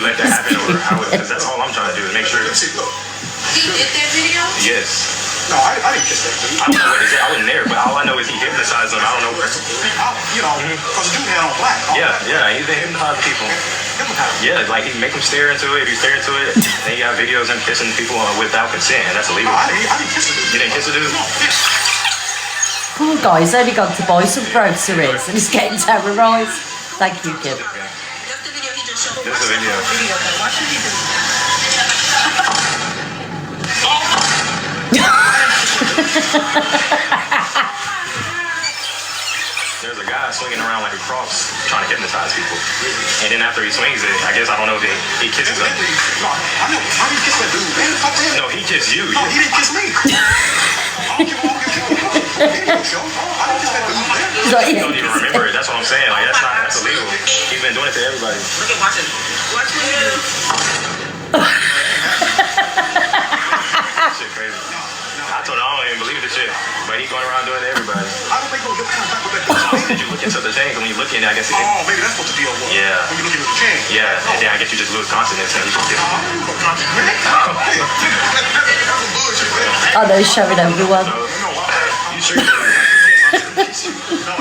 let that happen, or how? Because that's all I'm trying to do is make sure. He did that video? Yes. No, I didn't kiss that dude. I don't know what it is. I wasn't there, but all I know is he hypnotized them. I don't know. Because the dude had on black. Yeah, he's been hypnotizing people. Yeah, like he make them stare into it. If you stare into it, then you got videos of him kissing people without consent, and that's illegal. No, I didn't kiss the dude. You didn't kiss the dude? No, Poor guy's only gone to buy some groceries and he's getting terrorised. Thank you, Kim. That's the video he just showed. This is the video. Why should he do There's a guy swinging around like a cross trying to hypnotize people. And then after he swings it, I guess I don't know if he kisses them. No, I didn't kiss that dude, man. Fuck that. No, he kissed you. No, he didn't kiss me. I don't give a video show. I didn't kiss that dude, man. You don't even remember it. That's what I'm saying. Like that's illegal. He's been doing it to everybody. Look at watch it. Watch what you do. Shit crazy. I told him I don't even believe the shit. But he's going around doing it to everybody. I don't think he'll get back with that. Did you look into the thing? When you look in it, I guess it Oh, maybe that's what the deal was. Yeah. When you're looking at the chain. yeah, and then I guess you just lose consciousness and you just get I know he's showing everyone. you sure you No,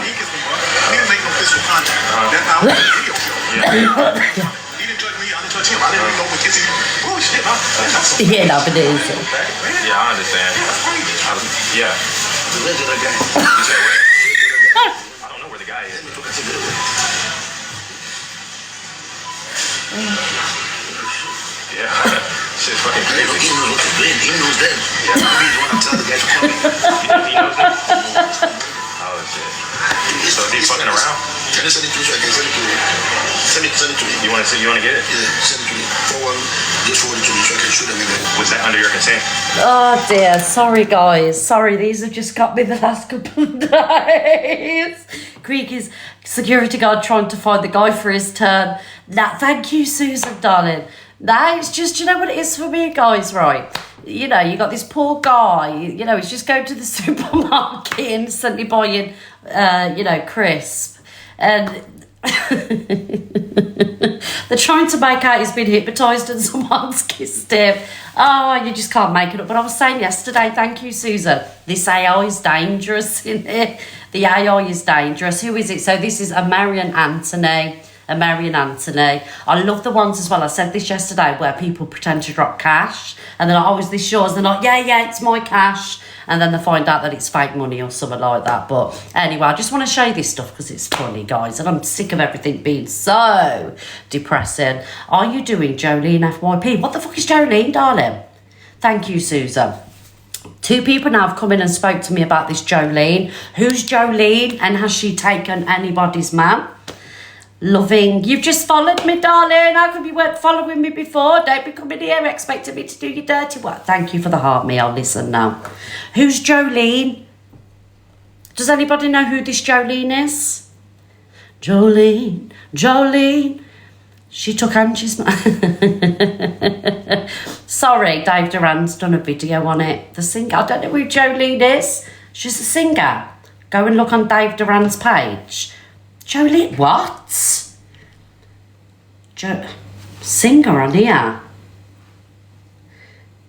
he kissed me. He didn't make no physical contact. That's how the video show. yeah. He didn't touch me. I didn't touch him. I didn't even know what kissing. Oh shit, huh? That's so Yeah, no, but it is. Yeah, I understand. Yeah. The regular guy. You said what? I don't know where the guy is. Yeah. Shit's fucking He crazy. knows what to blame. He knows that. Yeah. Maybe he's the one to tell the guy to come in. He knows that? Oh, shit. So is he fucking around? Can I send it to you so I can send it to you? Send it to me. You want to see? You want to get it? Yeah, send it to me. Just forward it to me so I can show them again. Was that under your consent? Oh dear, sorry guys. Sorry, these have just got me the last couple of days. Creaky's security guard trying to find the guy for his turn. Thank you, Susan, darling. That is just, you know what it is for me, guys, right? You know, you got this poor guy, you know, he's just going to the supermarket and suddenly buying, crisp. And they're trying to make out he's been hypnotised and someone's kissed him. Oh, you just can't make it up. But I was saying yesterday, thank you, Susan, this AI is dangerous in it. The AI is dangerous. Who is it? So this is a Marion Anthony. I love the ones as well. I said this yesterday where people pretend to drop cash and they're like, oh, is this yours? They're like, yeah, it's my cash. And then they find out that it's fake money or something like that. But anyway, I just want to show you this stuff because it's funny, guys. And I'm sick of everything being so depressing. Are you doing Jolene FYP? What the fuck is Jolene, darling? Thank you, Susan. 2 people now have come in and spoke to me about this Jolene. Who's Jolene and has she taken anybody's man? Loving, you've just followed me, darling. How come you weren't following me before? Don't be coming here expecting me to do your dirty work. Thank you for the heart, me. I'll listen now. Who's Jolene? Does anybody know who this Jolene is? Jolene. She took Angie's man. Sorry, Dave Duran's done a video on it. The singer. I don't know who Jolene is. She's a singer. Go and look on Dave Duran's page. Jolene, what? Singer on here.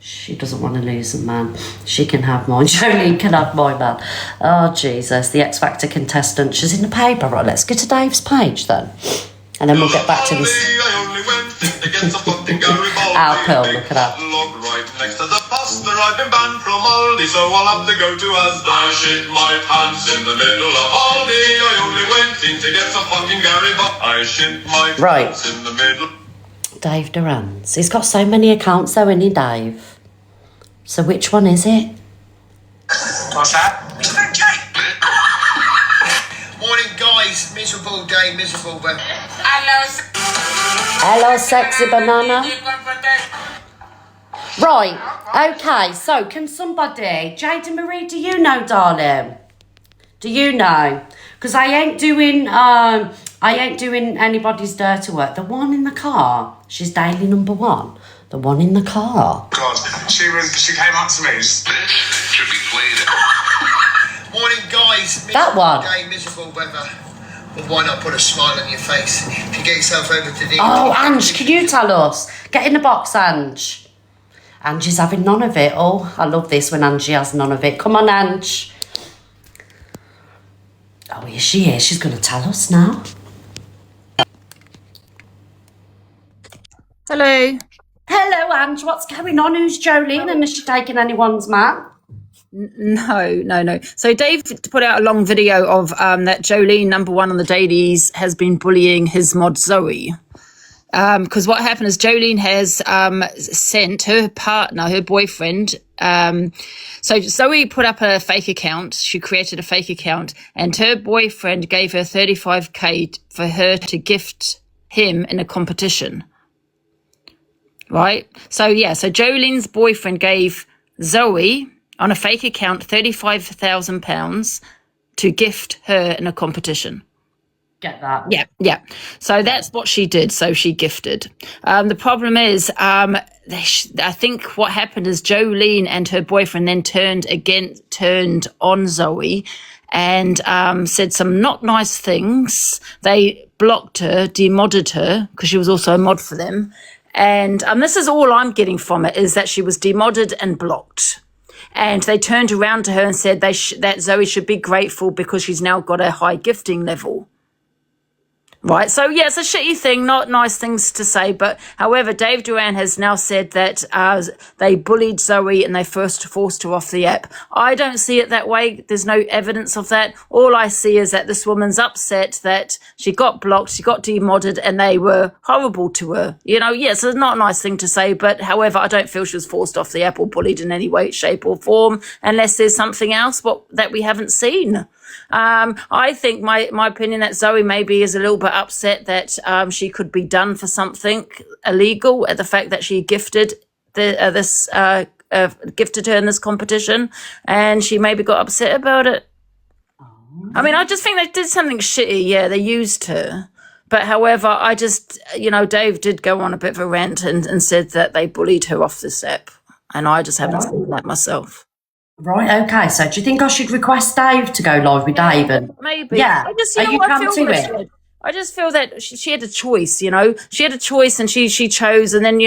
She doesn't want to lose a man. She can have mine. Jolene can have my man. Oh, Jesus. The X Factor contestant. She's in the paper. Right, let's get to Dave's page then. And then we'll get back to this. Our Pearl, look at that. Right next to the pasta, I've been banned from Aldi, so I'll have to go to Asda. I shit my pants in the middle of Aldi. I only went in to get some fucking Garibaldi. I shit my pants in the middle. Dave Duran's. He's got so many accounts though, isn't he, Dave? So which one is it? What's that? Morning, guys. Miserable day, miserable weather. Hello, sexy banana. Right, okay, so can somebody, Jada Marie, do you know, darling? Do you know? Because I ain't doing anybody's dirty work. The one in the car, she's daily number 1. The one in the car. God, she came up to me. Morning, guys. That one. Day, miserable weather. Well, why not put a smile on your face? If you get yourself over to the... Oh, Ange, can you tell us? Get in the box, Ange. Angie's having none of it. Oh, I love this when Angie has none of it. Come on, Ange. Oh, here she is. She's going to tell us now. Hello. Hello, Ange. What's going on? Who's Jolene? And is she taking anyone's man? No. So Dave put out a long video of that Jolene, number one on the dailies, has been bullying his mod Zoe. Because what happened is Jolene has sent her partner, her boyfriend. So Zoe put up a fake account. She created a fake account, and her boyfriend gave her 35k for her to gift him in a competition. Right? So Jolene's boyfriend gave Zoe on a fake account £35,000 to gift her in a competition. Get that. Yeah. So that's what she did. So she gifted. The problem is, I think what happened is Jolene and her boyfriend then turned on Zoe and said some not nice things. They blocked her, demodded her, because she was also a mod for them. And this is all I'm getting from it, is that she was demodded and blocked. And they turned around to her and said that Zoe should be grateful because she's now got a high gifting level. Right, so yeah, it's a shitty thing, not nice things to say, but however, Dave Duran has now said that they bullied Zoe and they first forced her off the app. I don't see it that way. There's no evidence of that. All I see is that this woman's upset that she got blocked, she got demodded, and they were horrible to her. You know, yes, it's not a nice thing to say, but however, I don't feel she was forced off the app or bullied in any way, shape or form, unless there's something else that we haven't seen. I think my opinion that Zoe maybe is a little bit upset that she could be done for something illegal at the fact that she gifted gifted her in this competition, and she maybe got upset about it. I mean, I just think they did something shitty. Yeah, they used her. But however, I just, Dave did go on a bit of a rant and said that they bullied her off this app, and I just haven't seen that myself. Right, okay. So do you think I should request Dave to go live with Dave? Maybe. Yeah. I just, Are you come to it? I just feel that she had a choice, She had a choice and she chose. And then,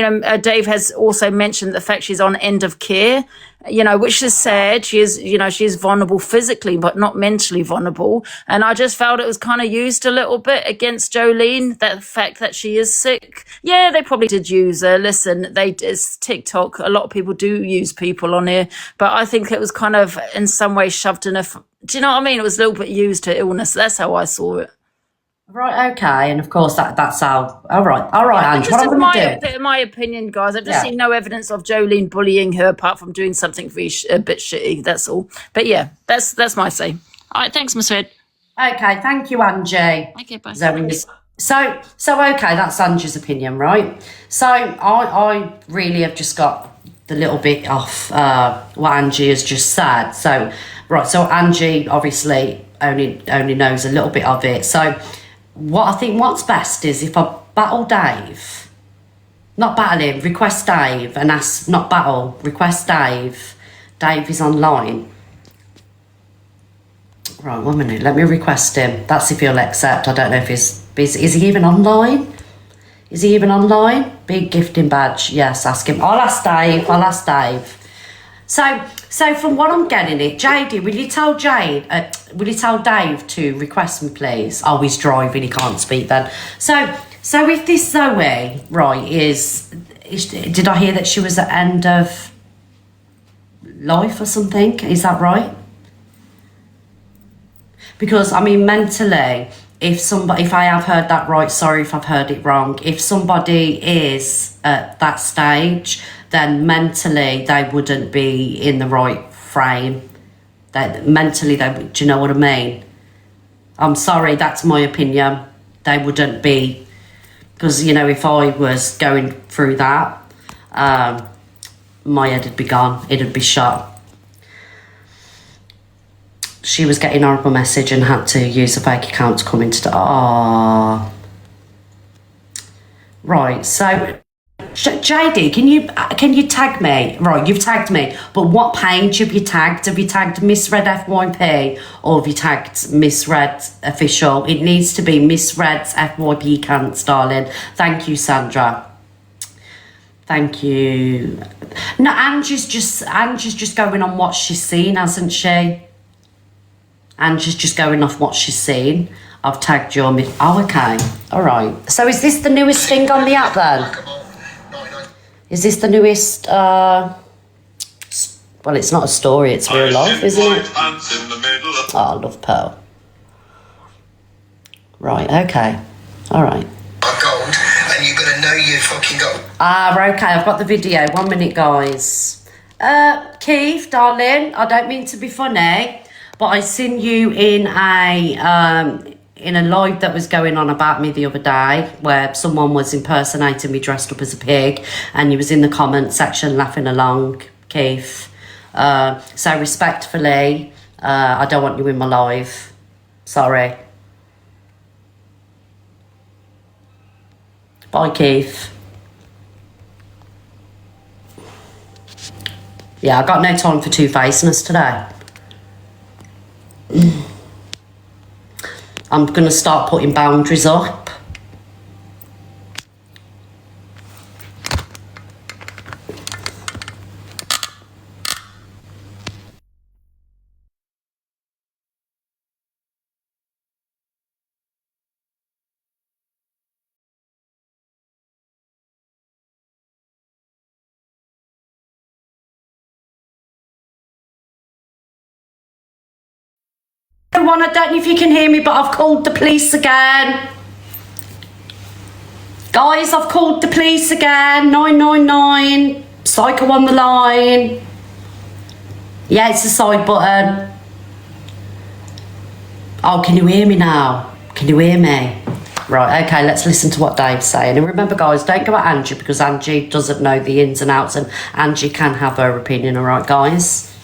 Dave has also mentioned the fact she's on end of care, which is sad. She is, she is vulnerable physically, but not mentally vulnerable. And I just felt it was kind of used a little bit against Jolene, that fact that she is sick. Yeah, they probably did use her. Listen, it's TikTok. A lot of people do use people on here, but I think it was kind of in some way shoved in her. Do you know what I mean? It was a little bit used, her illness. That's how I saw it. Right, okay, and of course that's how. All right, Ange. What I'm going to do? In my opinion, guys, I've just seen no evidence of Jolene bullying her apart from doing something a bit shitty. That's all. But yeah, that's my say. All right, thanks, Miss Red. Okay, thank you, Angie. Okay, bye. So okay, that's Angie's opinion, right? So I really have just got the little bit off what Angie has just said. So so Angie obviously only knows a little bit of it. So what I think what's best is if I battle Dave, not battle him, request Dave and ask, not battle, request Dave. Dave is online. Right, 1 minute, let me request him. That's if he'll accept. I don't know if is he even online? Is he even online? Big gifting badge. Yes, ask him. I'll ask Dave. So from what I'm getting it, JD, will you tell Dave to request me, please? Oh, he's driving, he can't speak then. So if this Zoe, right, is did I hear that she was at end of life or something? Is that right? Because, I mean, mentally, if I have heard that right, sorry if I've heard it wrong, if somebody is at that stage, then mentally they wouldn't be in the right frame. Mentally, do you know what I mean? I'm sorry, that's my opinion. They wouldn't be, because, if I was going through that, my head would be gone, it'd be shot. She was getting a horrible message and had to use a fake account to come into the... Right, so JD, can you tag me? Right, you've tagged me, but what page have you tagged? Have you tagged Misread FYP or have you tagged Misread Official? It needs to be Misread's FYP cants, darling. Thank you, Sandra. Thank you. No, Angie's just going on what she's seen, hasn't she? Angie's just going off what she's seen. I've tagged your oh, okay. All right. So is this the newest thing on the app then? Is this the newest, well, it's not a story, it's real life, isn't it? Oh, I love Pearl. Right, okay. All right. Gold, and you're going to know you fucking got... Okay, I've got the video. 1 minute, guys. Keith, darling, I don't mean to be funny, but I seen you in a live that was going on about me the other day where someone was impersonating me dressed up as a pig and you was in the comment section laughing along, Keith. So respectfully, I don't want you in my live. Sorry. Bye, Keith. Yeah, I got no time for two-facedness today. I'm going to start putting boundaries up. Everyone, I don't know if you can hear me, but I've called the police again. Guys, I've called the police again. 999. Psycho on the line. Yeah, it's the side button. Oh, can you hear me now? Can you hear me? Right, okay, let's listen to what Dave's saying. And remember, guys, don't go at Angie because Angie doesn't know the ins and outs and Angie can have her opinion, all right, guys?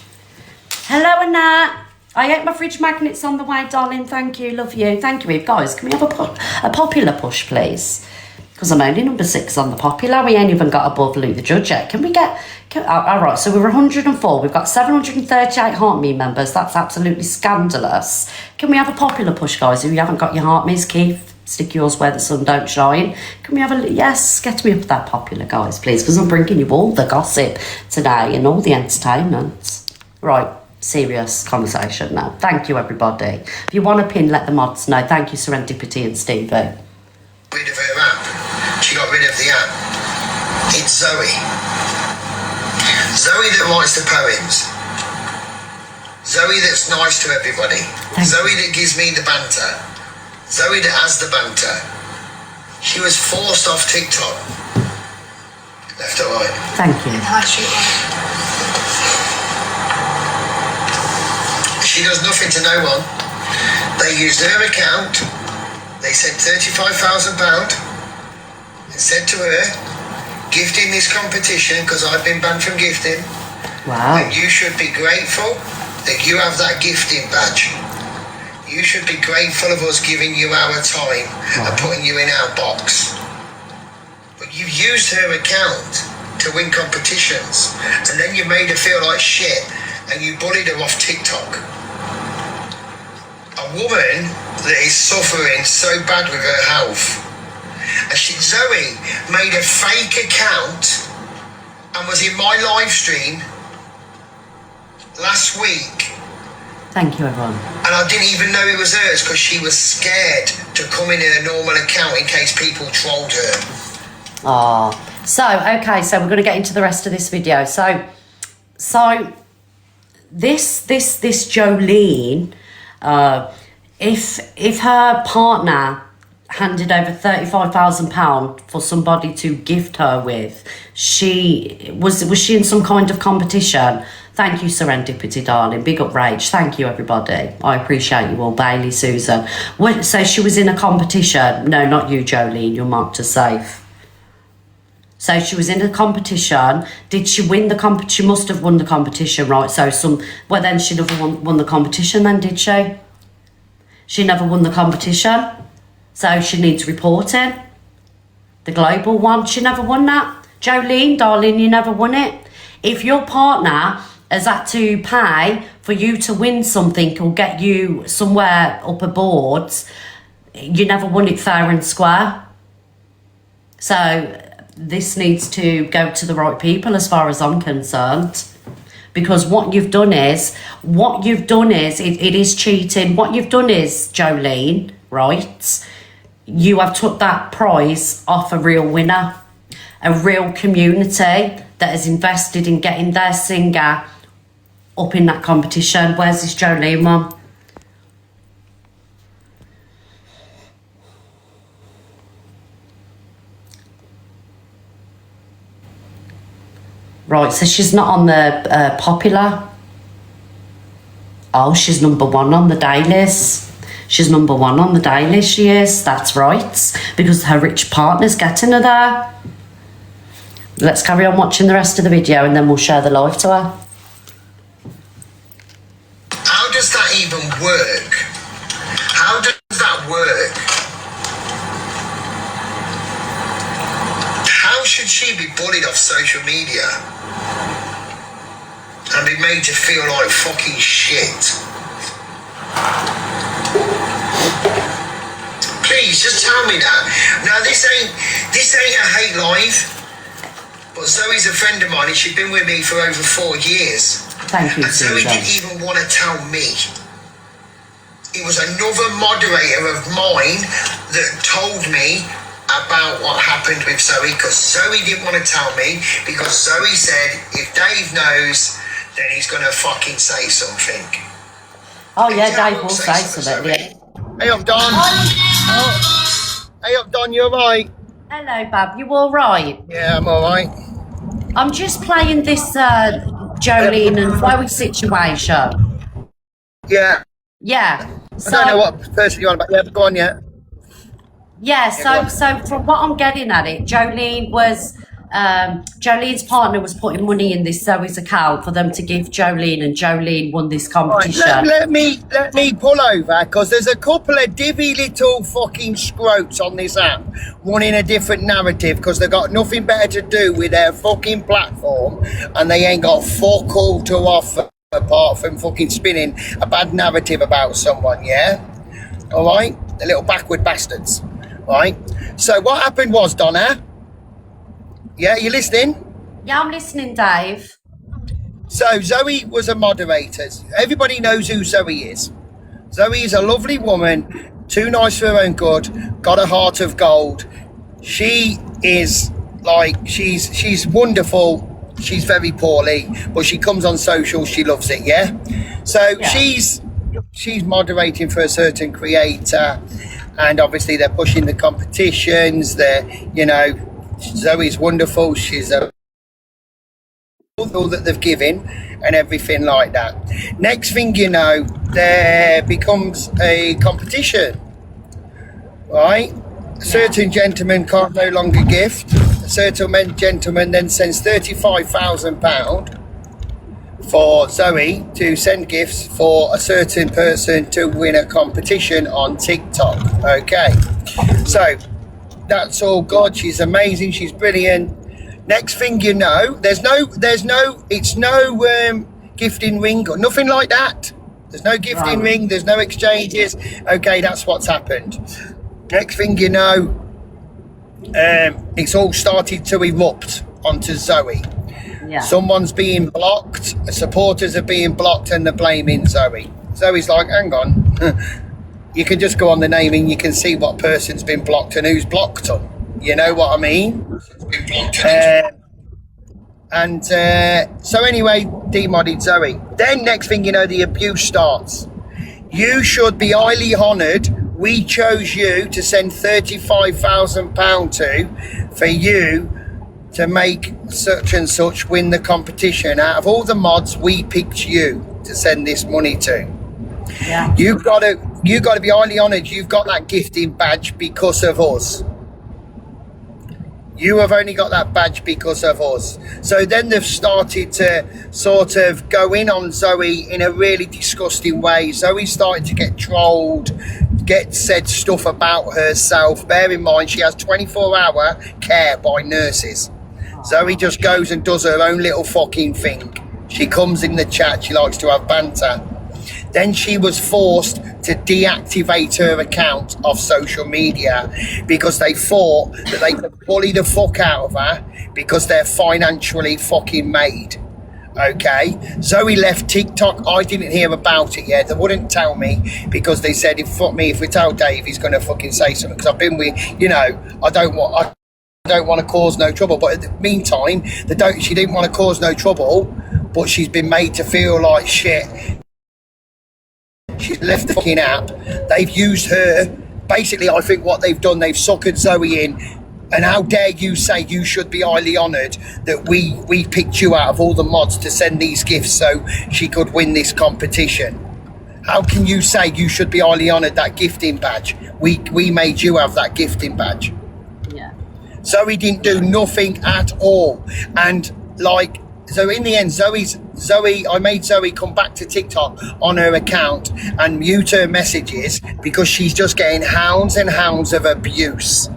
Hello, Annette. I ate my fridge magnets on the way, darling. Thank you, love you. Thank you, guys. Can we have a popular push, please? Because I'm only number 6 on the popular. We ain't even got above Luke the Judge yet. Can we get... all right, so we're 104. We've got 738 Heart Me members. That's absolutely scandalous. Can we have a popular push, guys? If you haven't got your Heart Me's, Keith, stick yours where the sun don't shine. Can we have a... Yes, get me up that popular, guys, please, because I'm bringing you all the gossip today and all the entertainment. Right. Serious conversation now. Thank you, everybody. If you want a pin, let the mods know. Thank you, Serendipity and Stevie. Rid of her app. She got rid of the app. It's Zoe. Zoe that writes the poems. Zoe that's nice to everybody. Zoe that gives me the banter. Zoe that has the banter. She was forced off TikTok. Left or right? Thank you. She does nothing to no one. They used her account. They sent £35,000 and said to her, gifting this competition, because I've been banned from gifting. Wow. And you should be grateful that you have that gifting badge. You should be grateful of us giving you our time and putting you in our box. But you've used her account to win competitions, and then you made her feel like shit, and you bullied her off TikTok. A woman that is suffering so bad with her health. And Zoe made a fake account and was in my live stream last week. Thank you, everyone. And I didn't even know it was hers because she was scared to come in her normal account in case people trolled her. Oh, so, okay, so we're going to get into the rest of this video. So this Jolene, if her partner handed over £35,000 for somebody to gift her with, was she in some kind of competition? Thank you, Serendipity, darling. Big up Rage. Thank you, everybody. I appreciate you all. Bailey, Susan. So she was in a competition. No, not you, Jolene. You're marked as safe. So she was in a competition. Did she win the competition? She must have won the competition, right? So well, then she never won the competition then, did she? She never won the competition. So she needs reporting. The global one, she never won that. Jolene, darling, you never won it. If your partner has had to pay for you to win something or get you somewhere up a boards, you never won it fair and square. So this needs to go to the right people as far as I'm concerned. Because what you've done is, it is cheating. What you've done is, Jolene, right, you have took that prize off a real winner, a real community that has invested in getting their singer up in that competition. Where's this Jolene one? Right, so she's not on the popular. Oh, she's number 1 on the dailies. She's number 1 on the dailies, she is. That's right. Because her rich partner's getting her there. Let's carry on watching the rest of the video and then we'll share the live to her. How does that even work? How does that work? How should she be bullied off social media and be made to feel like fucking shit? Please, just tell me that. Now, this ain't a hate live, but Zoe's a friend of mine and she's been with me for over 4 years. Thank you, And Zoe Susan. didn't even want to tell me. It was another moderator of mine that told me about what happened with Zoe, because Zoe didn't want to tell me, because Zoe said if Dave knows, then he's going to fucking say something. Oh yeah, Dave will say something. Yeah. Hey up, Don. Hey up, Don, you alright? Hello, Bab, you all right? Yeah, I'm alright. I'm just playing this Jolene and Chloe situation. Yeah. Yeah. I don't know what person you're on about. Yeah, but go on, yeah. Yeah, so from what I'm getting at it, Jolene was Jolene's partner was putting money in this Zoe's account for them to give Jolene, and Jolene won this competition. Right, let me pull over, because there's a couple of divvy little fucking scroats on this app wanting a different narrative because they've got nothing better to do with their fucking platform and they ain't got fuck all to offer apart from fucking spinning a bad narrative about someone, yeah? All right? The little backward bastards, right? So what happened was, Donna, yeah, you listening? Yeah, I'm listening, Dave. So Zoe was a moderator. Everybody knows who Zoe is. Zoe is a lovely woman, too nice for her own good, got a heart of gold. She is like, she's wonderful. She's very poorly, but she comes on social, she loves it, yeah? So Yeah. she's moderating for a certain creator, and obviously they're pushing the competitions. They're, you know, Zoe's wonderful. She's a all that they've given and everything like that. Next thing you know, there becomes a competition, right? A certain gentleman can't no longer gift. A certain gentleman then sends £35,000 for Zoe to send gifts for a certain person to win a competition on TikTok. Okay, so that's all good. She's amazing. She's brilliant. Next thing you know, it's no gifting ring or nothing like that. There's no gifting ring. There's no exchanges. Okay, that's what's happened. Next thing you know, it's all started to erupt onto Zoe. Yeah. Someone's being blocked. Supporters are being blocked, and they're blaming Zoe. Zoe's like, hang on. You can just go on the name and you can see what person's been blocked and who's blocked them. You know what I mean? So anyway, demodded Zoe. Then next thing you know, the abuse starts. You should be highly honoured. We chose you to send £35,000 to for you to make such and such win the competition. Out of all the mods, we picked you to send this money to. Yeah. You've got to be highly honoured. You've got that gifting badge because of us. You have only got that badge because of us. So then they've started to sort of go in on Zoe in a really disgusting way. Zoe started to get trolled, get said stuff about herself. Bear in mind, she has 24-hour care by nurses. Zoe just goes and does her own little fucking thing. She comes in the chat, she likes to have banter. Then she was forced to deactivate her account of social media because they thought that they could bully the fuck out of her because they're financially fucking made. Okay, Zoe left TikTok. I didn't hear about it yet. They wouldn't tell me because they said if we tell Dave, he's going to fucking say something. Because I've been with, I don't want to cause no trouble. But in the meantime, she didn't want to cause no trouble, but she's been made to feel like shit. She's left the fucking app. They've used her. Basically, I think what they've done, they've suckered Zoe in. And how dare you say you should be highly honoured that we picked you out of all the mods to send these gifts so she could win this competition? How can you say you should be highly honoured that gifting badge? We made you have that gifting badge. Yeah. Zoe didn't do nothing at all. And so in the end, I made Zoe come back to TikTok on her account and mute her messages because she's just getting hounds and hounds of abuse.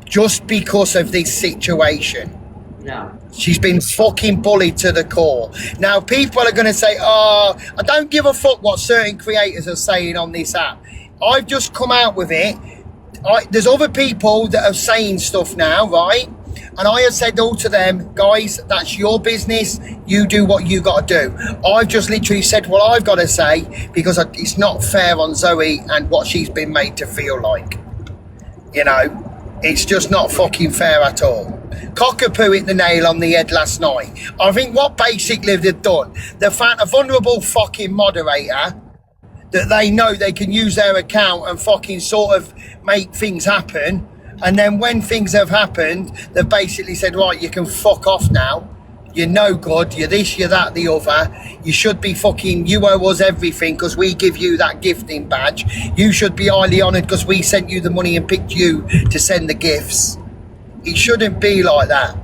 Just because of this situation. Yeah. She's been fucking bullied to the core. Now, people are going to say, I don't give a fuck what certain creators are saying on this app. I've just come out with it. There's other people that are saying stuff now, right? And I have said all to them, guys, that's your business. You do what you got to do. I've just literally said what I've got to say because it's not fair on Zoe and what she's been made to feel like. It's just not fucking fair at all. Cockapoo hit the nail on the head last night. I think what basically they've done, they found a vulnerable fucking moderator that they know they can use their account and fucking sort of make things happen. And then when things have happened, they've basically said, right, you can fuck off now. You're no good. You're this, you're that, the other. You should be fucking, you owe us everything because we give you that gifting badge. You should be highly honoured because we sent you the money and picked you to send the gifts. It shouldn't be like that.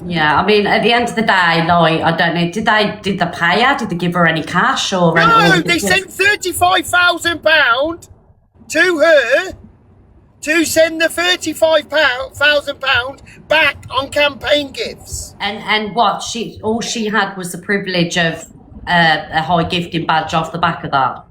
Yeah, I mean, at the end of the day, I don't know, did they pay her? Did they give her any cash or No, anything? they sent £35,000 to her to send the £35,000 back on campaign gifts. And what, all she had was the privilege of a high gifting badge off the back of that?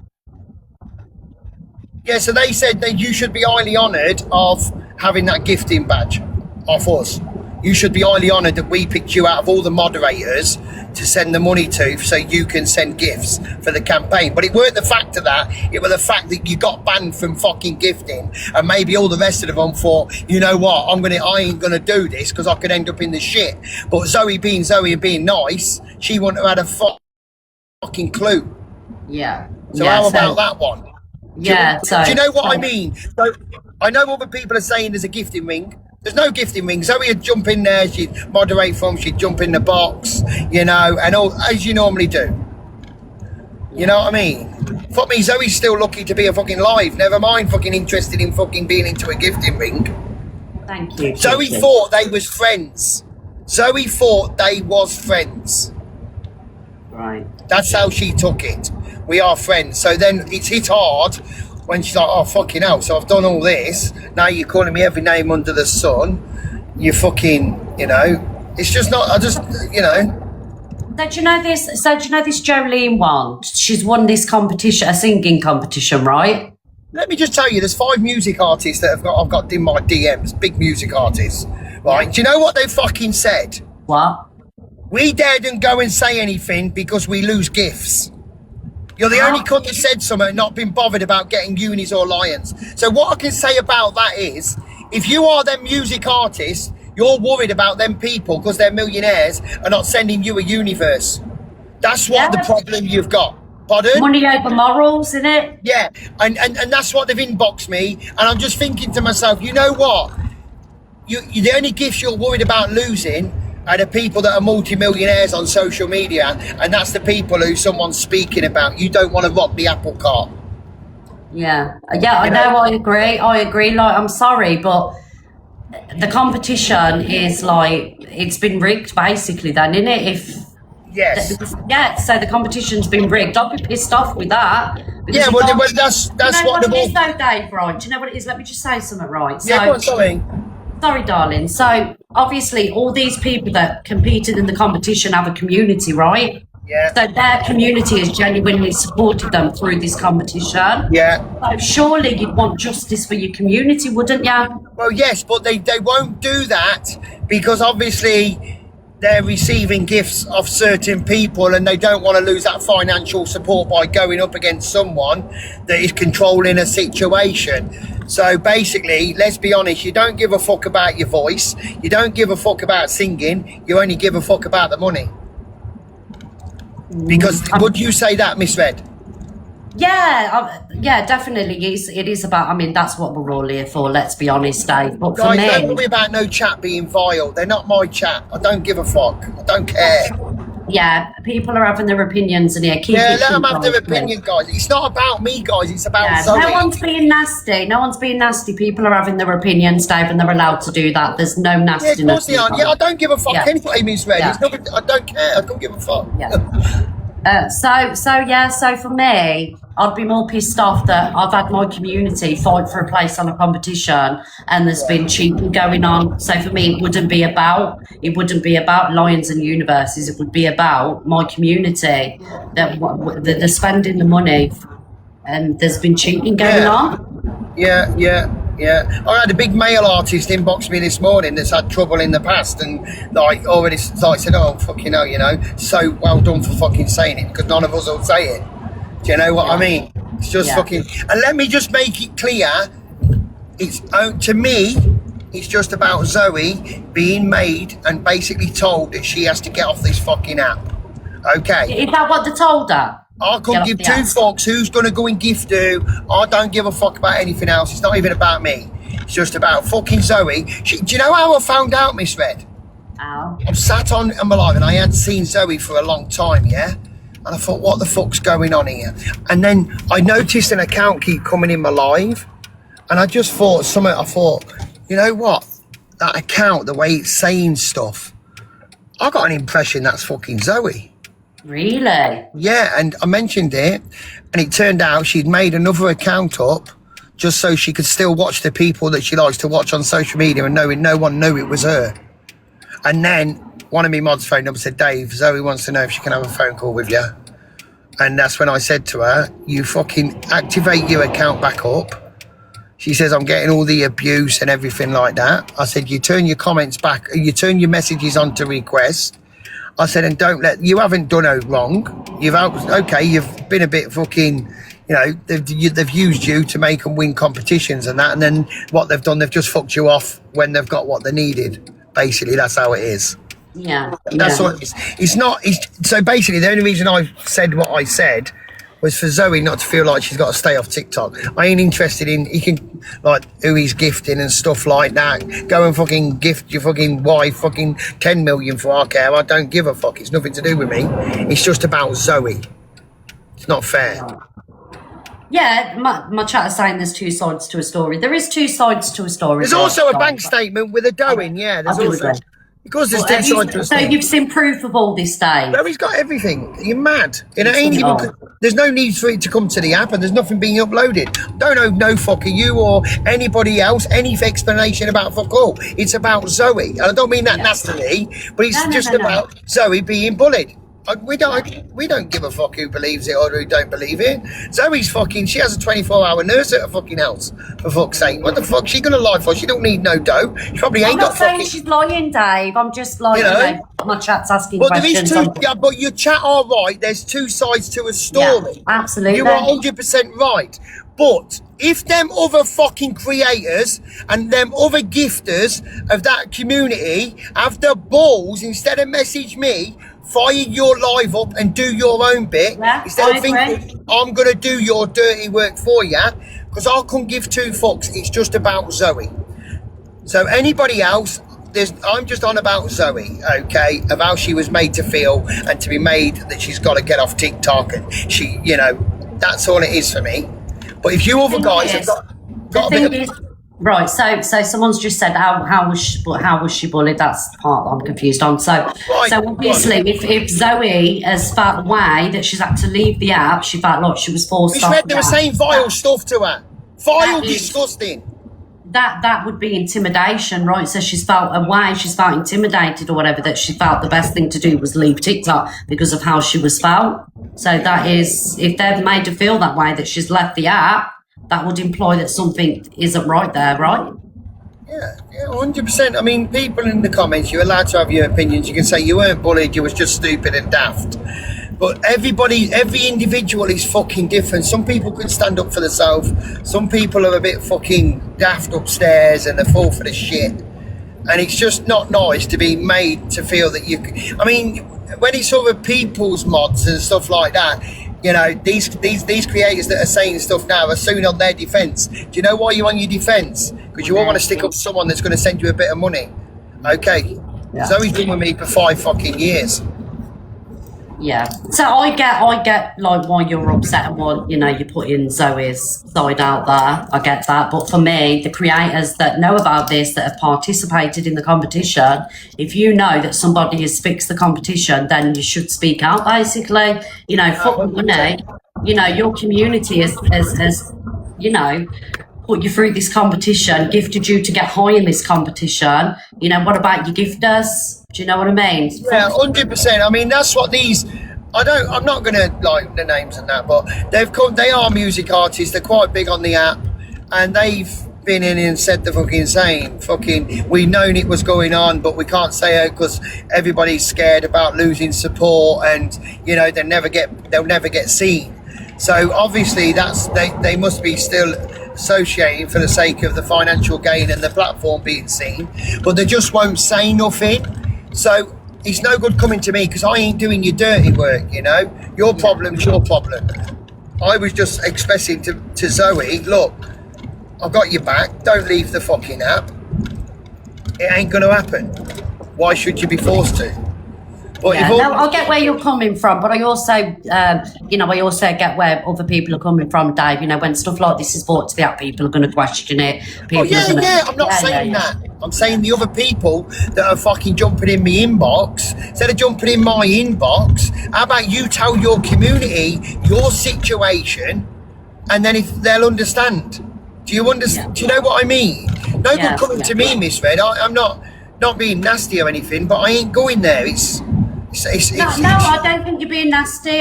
Yeah, so they said that you should be highly honoured of having that gifting badge off us. You should be highly honoured that we picked you out of all the moderators to send the money to so you can send gifts for the campaign. But it weren't the fact of that, it was the fact that you got banned from fucking gifting and maybe all the rest of them thought, you know what, I ain't gonna do this because I could end up in the shit. But Zoe being Zoe and being nice, she wouldn't have had a fucking clue. Yeah. So how about that one? Yeah, do you know what I mean? So I know other people are saying there's a gifting ring. There's no gifting ring. Zoe would jump in there, she'd moderate from, she'd jump in the box, and all as you normally do. You know what I mean? Fuck me, Zoe's still lucky to be a fucking live. Never mind fucking interested in fucking being into a gifting ring. Thank you. Zoe thought they was friends. Zoe thought they was friends. Right. That's how she took it. We are friends. So then it's hit hard when she's like, oh, fucking hell, so I've done all this. Now you're calling me every name under the sun. You fucking, it's just not, So do you know this? So do you know this Jolene one? She's won this competition, a singing competition, right? Let me just tell you, there's 5 music artists that I've got in my DMs, big music artists, right? Do you know what they fucking said? What? We daren't go and say anything because we lose gifts. You're the only cunt that said something and not been bothered about getting unis or lions. So what I can say about that is, if you are them music artists, you're worried about them people because they're millionaires are not sending you a universe. That's what the problem you've got. Pardon? Money over morals, innit? Yeah, and that's what they've inboxed me. And I'm just thinking to myself, you know what? The only gifts you're worried about losing are the people that are multi-millionaires on social media, and that's the people who someone's speaking about. You don't want to rock the apple cart. Yeah, I know, I agree. Like, I'm sorry, but the competition is like, it's been rigged basically then, innit? Yes. Yeah, so the competition's been rigged. Don't be pissed off with that. Yeah, well, that's you know what it the is though, Dave, right? Do you know what it is? Let me just say something, right? Yeah, go on, sorry. Sorry, darling. So obviously, all these people that competed in the competition have a community, right? Yeah. So their community has genuinely supported them through this competition. Yeah. So surely you'd want justice for your community, wouldn't you? Well, yes, but they won't do that because obviously they're receiving gifts of certain people and they don't want to lose that financial support by going up against someone that is controlling a situation. So basically, let's be honest, you don't give a fuck about your voice, you don't give a fuck about singing, you only give a fuck about the money. Because would you say that, Miss Red? Yeah, definitely. It is about, I mean, that's what we're all here for, let's be honest, Dave. But for Guys, me, don't worry about no chat being vile. They're not my chat. I don't give a fuck. I don't care. yeah, people are having their opinions in here. Keep Yeah, it let them simple, have their please. opinion, guys. It's not about me, guys. It's about Yeah, Zoe. no one's being nasty. No one's being nasty. People are having their opinions, Dave, and they're allowed to do that. There's no Yeah, of nastiness. course they are. Yeah, I don't give a fuck Yeah. anyway, Miss Red. Yeah. It's nothing, I don't care. I don't give a fuck. Yeah. So for me, I'd be more pissed off that I've had my community fight for a place on a competition and there's been cheating going on. So for me, it wouldn't be about Lions and Universes. It would be about my community that they're spending the money and there's been cheating going on. Yeah. I had a big male artist inbox me this morning that's had trouble in the past and like already like said, oh fucking hell, you know, so well done for fucking saying it because none of us will say it. Do you know what I mean? It's just fucking, and let me just make it clear, it's to me, it's just about Zoe being made and basically told that she has to get off this fucking app. Okay. Is that what they told her? I couldn't give two fucks who's going to go and gift who. I don't give a fuck about anything else. It's not even about me. It's just about fucking Zoe. Do you know how I found out, Miss Red? How? I'm sat on my live and I hadn't seen Zoe for a long time, yeah? And I thought, what the fuck's going on here? And then I noticed an account keep coming in my live. And I just thought, you know what? That account, the way it's saying stuff, I got an impression that's fucking Zoe. Really? Yeah, and I mentioned it, and it turned out she'd made another account up just so she could still watch the people that she likes to watch on social media and no one knew it was her. And then one of me mods phoned up and said, Dave, Zoe wants to know if she can have a phone call with you. And that's when I said to her, you fucking activate your account back up. She says, I'm getting all the abuse and everything like that. I said, you turn your comments back, you turn your messages on to request. I said, and you haven't done no wrong. You've been a bit fucking, you know, they've used you to make them win competitions and that. And then what they've done, they've just fucked you off when they've got what they needed. Basically, that's how it is. Yeah. That's what it's not. So basically, the only reason I said what I said was for Zoe not to feel like she's got to stay off TikTok. I ain't interested in, he can, like, who he's gifting and stuff like that. Go and fucking gift your fucking wife fucking 10 million for our care. I don't give a fuck. It's nothing to do with me. It's just about Zoe. It's not fair. Yeah, my chat is saying there's two sides to a story. There is two sides to a story. There's also a bank statement with a dough in, yeah. There's also... Because there's two sides to a story. So you've seen proof of all this, Dave? No, he's got everything. You're mad. You know, ain't even, there's no need for it to come to the app and there's nothing being uploaded. Don't know no fuck of you or anybody else, any explanation about fuck all. It's about Zoe. And I don't mean that nastily, but it's about Zoe being bullied. We don't give a fuck who believes it or who don't believe it. Zoe's fucking, she has a 24-hour nurse at her fucking house, for fuck's sake. What the fuck she gonna lie for? She don't need no dough. She probably ain't got fucking... I'm not saying she's lying, Dave. I'm just like, you know, my chat's asking questions. There is two, but your chat are right. There's two sides to a story. Yeah, absolutely. You are 100% right. But if them other fucking creators and them other gifters of that community have the balls, instead of message me, fire your live up and do your own bit, instead of thinking I'm going to do your dirty work for you, because I couldn't give two fucks. It's just about Zoe. So anybody else, I'm just on about Zoe, okay, of how she was made to feel and to be made that she's got to get off TikTok and she, you know, that's all it is for me. But if you other guys have got a bit of... Right, so someone's just said how was she bullied? That's the part that I'm confused on. So obviously, if Zoe has felt the way that she's had to leave the app, she felt like she was forced off. They were saying vile stuff to her. Vile, disgusting. that would be intimidation, right? So she's felt a way, she's felt intimidated or whatever, that she felt the best thing to do was leave TikTok because of how she was felt. So that is, if they've made her feel that way, that she's left the app, that would imply that something isn't right there, right? Yeah, 100%. I mean, people in the comments, you're allowed to have your opinions. You can say you weren't bullied, you was just stupid and daft. But every individual is fucking different. Some people can stand up for themselves. Some people are a bit fucking daft upstairs and they fall for the shit. And it's just not nice to be made to feel that you... I mean, when it's other people's mods and stuff like that, you know, these creators that are saying stuff now are soon on their defence. Do you know why you're on your defence? Because you all want to stick up to someone that's going to send you a bit of money. Okay. Yeah. Zoe's been with me for 5 fucking years. Yeah. So I get like why you're upset and why, you know, you're putting Zoe's side out there. I get that. But for me, the creators that know about this, that have participated in the competition, if you know that somebody has fixed the competition, then you should speak out, basically. You know, fuck the money. You know, your community has you know, put you through this competition, gifted you to get high in this competition. You know, what about your gifters? Do you know what I mean? Yeah, 100%. I mean, that's what these... I'm not going to like the names and that, but they are music artists. They're quite big on the app, and they've been in and said the fucking same. Fucking, we've known it was going on, but we can't say it because everybody's scared about losing support, and you know they'll never get seen. So obviously they must be still associating for the sake of the financial gain and the platform being seen, but they just won't say nothing. So it's no good coming to me because I ain't doing your dirty work, you know. Your problem's your problem. I was just expressing to Zoe, look, I've got your back. Don't leave the fucking app. It ain't going to happen. Why should you be forced to? But yeah, no, I get where you're coming from, but I also, you know, I also get where other people are coming from, Dave. You know, when stuff like this is brought to the app, people are going to question it. People I'm not saying that. I'm saying the other people that are fucking jumping in my inbox, instead of jumping in my inbox, how about you tell your community your situation, and then if they'll understand. Do you understand? Yeah. Do you know what I mean? No good coming to me, Miss Red. I'm not being nasty or anything, but I ain't going there. No, I don't think you're being nasty.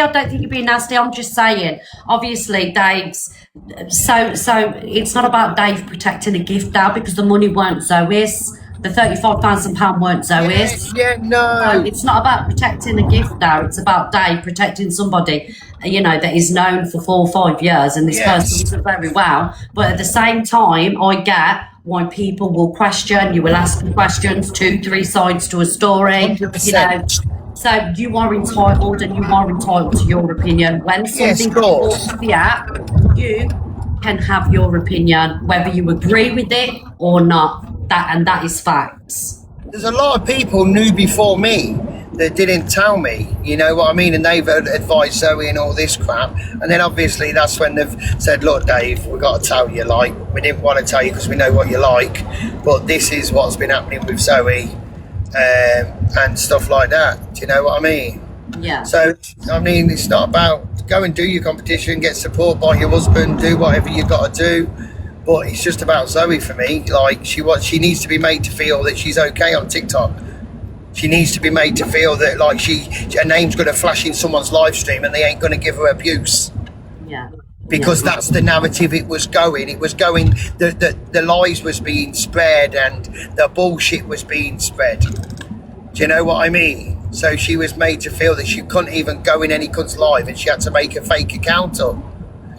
I'm just saying, obviously, Dave's. So it's not about Dave protecting a gift now because the money weren't Zoe's. The £35,000 weren't Zoe's. No. It's not about protecting a gift now. It's about Dave protecting somebody, you know, that is known for 4 or 5 years, and this person does it very well. But at the same time, I get why people will question. You will ask them questions, 2-3 sides to a story. 100%. You know. So you are entitled, and you are entitled to your opinion. When something goes to the app, you can have your opinion, whether you agree with it or not. That is facts. There's a lot of people knew before me that didn't tell me, you know what I mean? And they've advised Zoe and all this crap. And then obviously that's when they've said, look, Dave, we've got to tell you, like, we didn't want to tell you because we know what you like, but this is what's been happening with Zoe. And stuff like that. Do you know what I mean? Yeah. So, I mean, it's not about go and do your competition, get support by your husband, do whatever you got to do. But it's just about Zoe for me. Like, she needs to be made to feel that she's okay on TikTok. She needs to be made to feel that, like, her name's going to flash in someone's live stream and they ain't going to give her abuse. Yeah. Because that's the narrative it was going. The lies was being spread and the bullshit was being spread. Do you know what I mean? So she was made to feel that she couldn't even go in any cunt's live and she had to make a fake account up.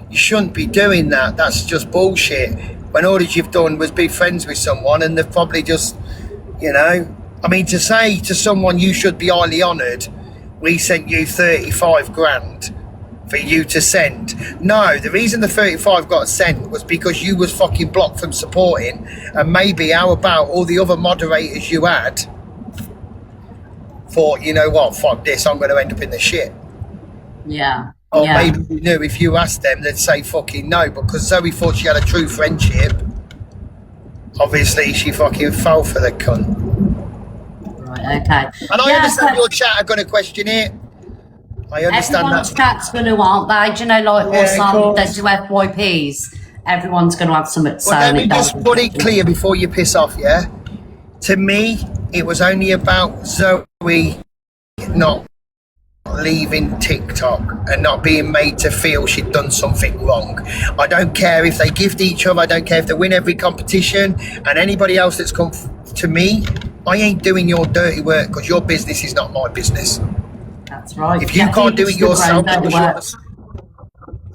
You shouldn't be doing that. That's just bullshit. When all that you've done was be friends with someone and they've probably just, you know... I mean, to say to someone you should be highly honoured, we sent you 35 grand for you to send. No, the reason the 35 got sent was because you was fucking blocked from supporting, and maybe how about all the other moderators you had thought, you know what, fuck this, I'm going to end up in the shit. Yeah. Or maybe you knew if you asked them, they'd say fucking no, because Zoe thought she had a true friendship. Obviously, she fucking fell for the cunt. Right, okay. And I understand your chat are going to question it. I understand everyone's that. chat's going to, aren't they? Do you know, like us on the FYPs, Everyone's going to have something to say Well, let on me it. just put it clear before you piss off, yeah? To me, it was only about Zoe not leaving TikTok and not being made to feel she'd done something wrong. I don't care if they gift each other, I don't care if they win every competition, and anybody else that's come to me, I ain't doing your dirty work because your business is not my business. That's right. If you can't do it yourself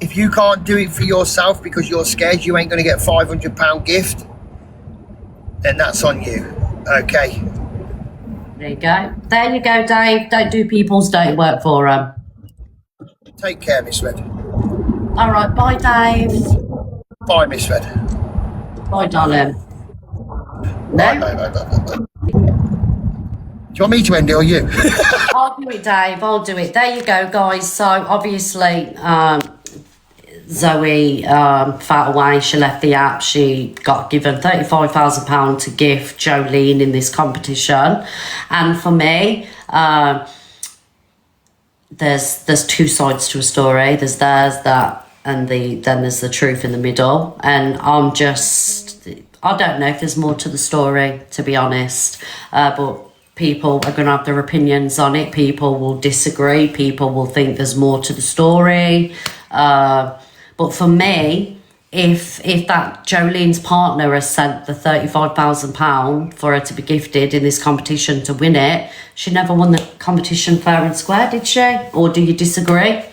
if you can't do it for yourself because you're scared you ain't going to get £500 gift, then that's on you. Okay. There you go. There you go, Dave. Don't do people's dirty work for them. Take care, Miss Red. All right. Bye, Dave. Bye, Miss Red. Bye, darling. Bye, No? bye, bye, bye, bye. Do you want me to end it or you? I'll do it, Dave. I'll do it. There you go, guys. So, obviously, Zoe fell away. She left the app. She got given £35,000 to gift Jolene in this competition. And for me, there's two sides to a story. There's that, and then there's the truth in the middle. And I don't know if there's more to the story, to be honest. But people are going to have their opinions on it. People will disagree. People will think there's more to the story. But for me, if that Jolene's partner has sent the £35,000 for her to be gifted in this competition to win it, she never won the competition fair and square, did she? Or do you disagree?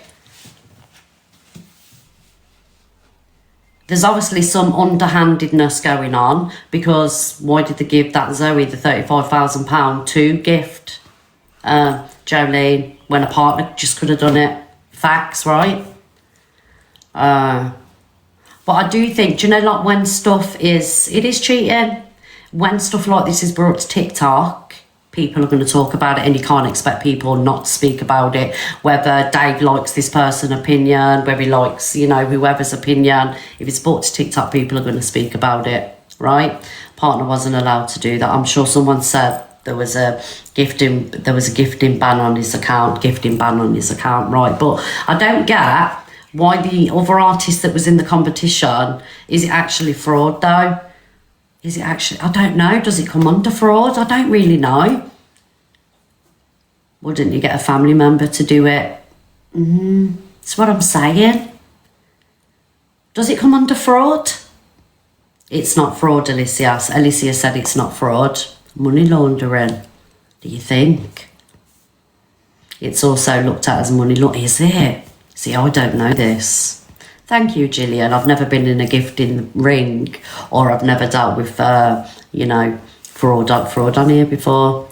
There's obviously some underhandedness going on, because why did they give that Zoe the £35,000 to gift Jolene when a partner just could have done it? Facts, right? But I do think, do you know, like when it is cheating. When stuff like this is brought to TikTok, people are going to talk about it, and you can't expect people not to speak about it. Whether Dave likes this person's opinion, whether he likes, whoever's opinion, if it's brought to TikTok, people are going to speak about it, right? Partner wasn't allowed to do that. I'm sure someone said there was a gifting ban on his account, right? But I don't get why the other artist that was in the competition, is it actually fraud though? Is it actually, I don't know, does it come under fraud? I don't really know. Wouldn't you get a family member to do it? That's what I'm saying. Does it come under fraud? It's not fraud, Alicia. Alicia said it's not fraud. Money laundering, do you think? It's also looked at as money laundering, is it? See, I don't know this. Thank you, Gillian. I've never been in a gifting ring, or I've never dealt with, fraud on here before.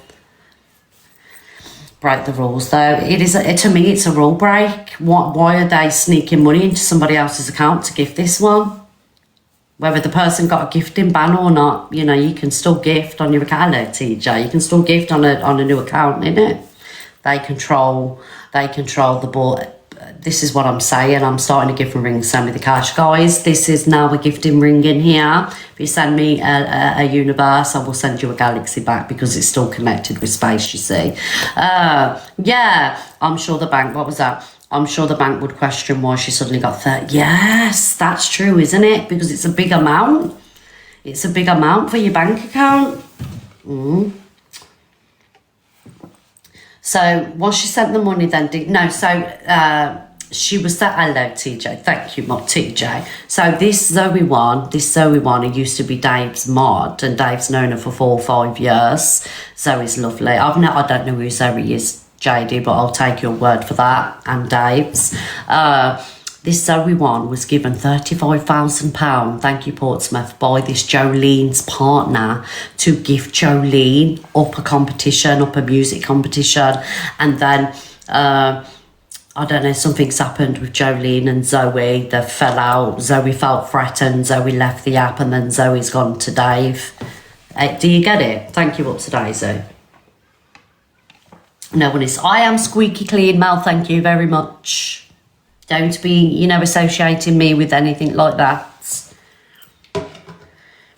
Break the rules, though. To me, it's a rule break. Why are they sneaking money into somebody else's account to gift this one? Whether the person got a gifting ban or not, you can still gift on your account, TJ. You can still gift on a new account, innit? They control the board. This is what I'm saying. I'm starting a gifting ring. Send me the cash, guys. This is now a gifting ring in here. If you send me a universe, I will send you a galaxy back, because it's still connected with space, you see. Yeah, I'm sure the bank, what was that? I'm sure the bank would question why she suddenly got 30. Yes, that's true, isn't it? Because it's a big amount. It's a big amount for your bank account. So once she sent the money, then she was that. Hello, TJ. Thank you, TJ. So this Zoe one, who used to be Dave's mod, and Dave's known her for 4 or 5 years. Zoe's lovely. I don't know who Zoe is, JD, but I'll take your word for that, and Dave's. This Zoe one was given £35,000, thank you Portsmouth, by this Jolene's partner to gift Jolene up a music competition. And then, I don't know, something's happened with Jolene and Zoe. They fell out. Zoe felt threatened. Zoe left the app, and then Zoe's gone to Dave. Do you get it? Thank you, up to Daisy. No one is. I am squeaky clean, Mel. Thank you very much. Don't be, associating me with anything like that.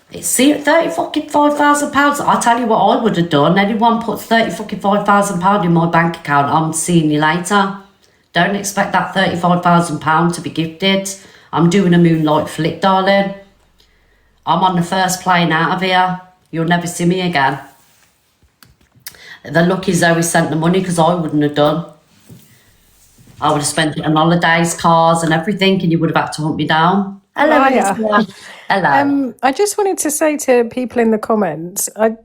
It's £35,000. I'll tell you what I would have done. Anyone puts £35,000 in my bank account, I'm seeing you later. Don't expect that £35,000 to be gifted. I'm doing a moonlight flick, darling. I'm on the first plane out of here. You'll never see me again. The lucky Zoe sent the money because I wouldn't have done. I would have spent it on holidays, cars and everything, and you would have had to hunt me down. Hello, Hiya. Alicia. Hello. I just wanted to say to people in the comments, I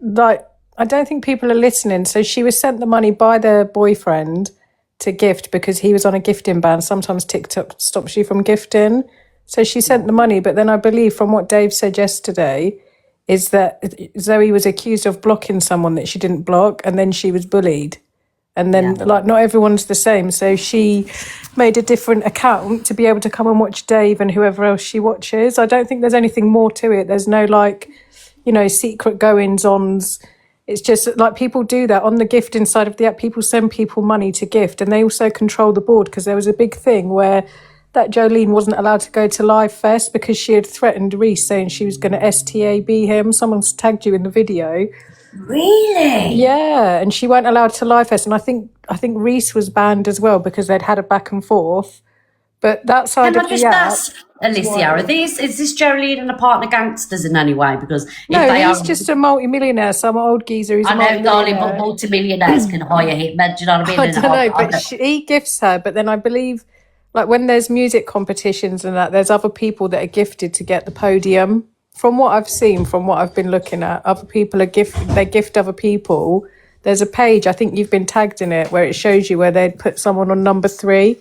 don't think people are listening. So she was sent the money by their boyfriend to gift because he was on a gifting ban. Sometimes TikTok stops you from gifting. So she sent the money, but then I believe from what Dave said yesterday is that Zoe was accused of blocking someone that she didn't block, and then she was bullied. And then, like, not everyone's the same. So she made a different account to be able to come and watch Dave and whoever else she watches. I don't think there's anything more to it. There's no, like, you know, secret goings-ons. It's just, like, people do that. On the gifting side of the app, people send people money to gift, and they also control the board, because there was a big thing where that Jolene wasn't allowed to go to Live Fest because she had threatened Reese, saying she was going to STAB him. Someone's tagged you in the video. Really? Yeah, and she weren't allowed to Live Fest, and I think Reese was banned as well because they'd had a back and forth. But that side Can of I just the app, ask, Alicia, is this Jolene and a partner gangsters in any way? Because if no, they he's are, just a multi-millionaire. Some old geezer. He's a I know, darling, but multi-millionaire. multi-millionaires can hire hitmen. Do you know what I mean? I And don't know, but he gifts her. But then I believe, like, when there's music competitions and that, there's other people that are gifted to get the podium. From what I've seen, from what I've been looking at, other people they gift other people. There's a page, I think you've been tagged in it, where it shows you where they'd put someone on number 3.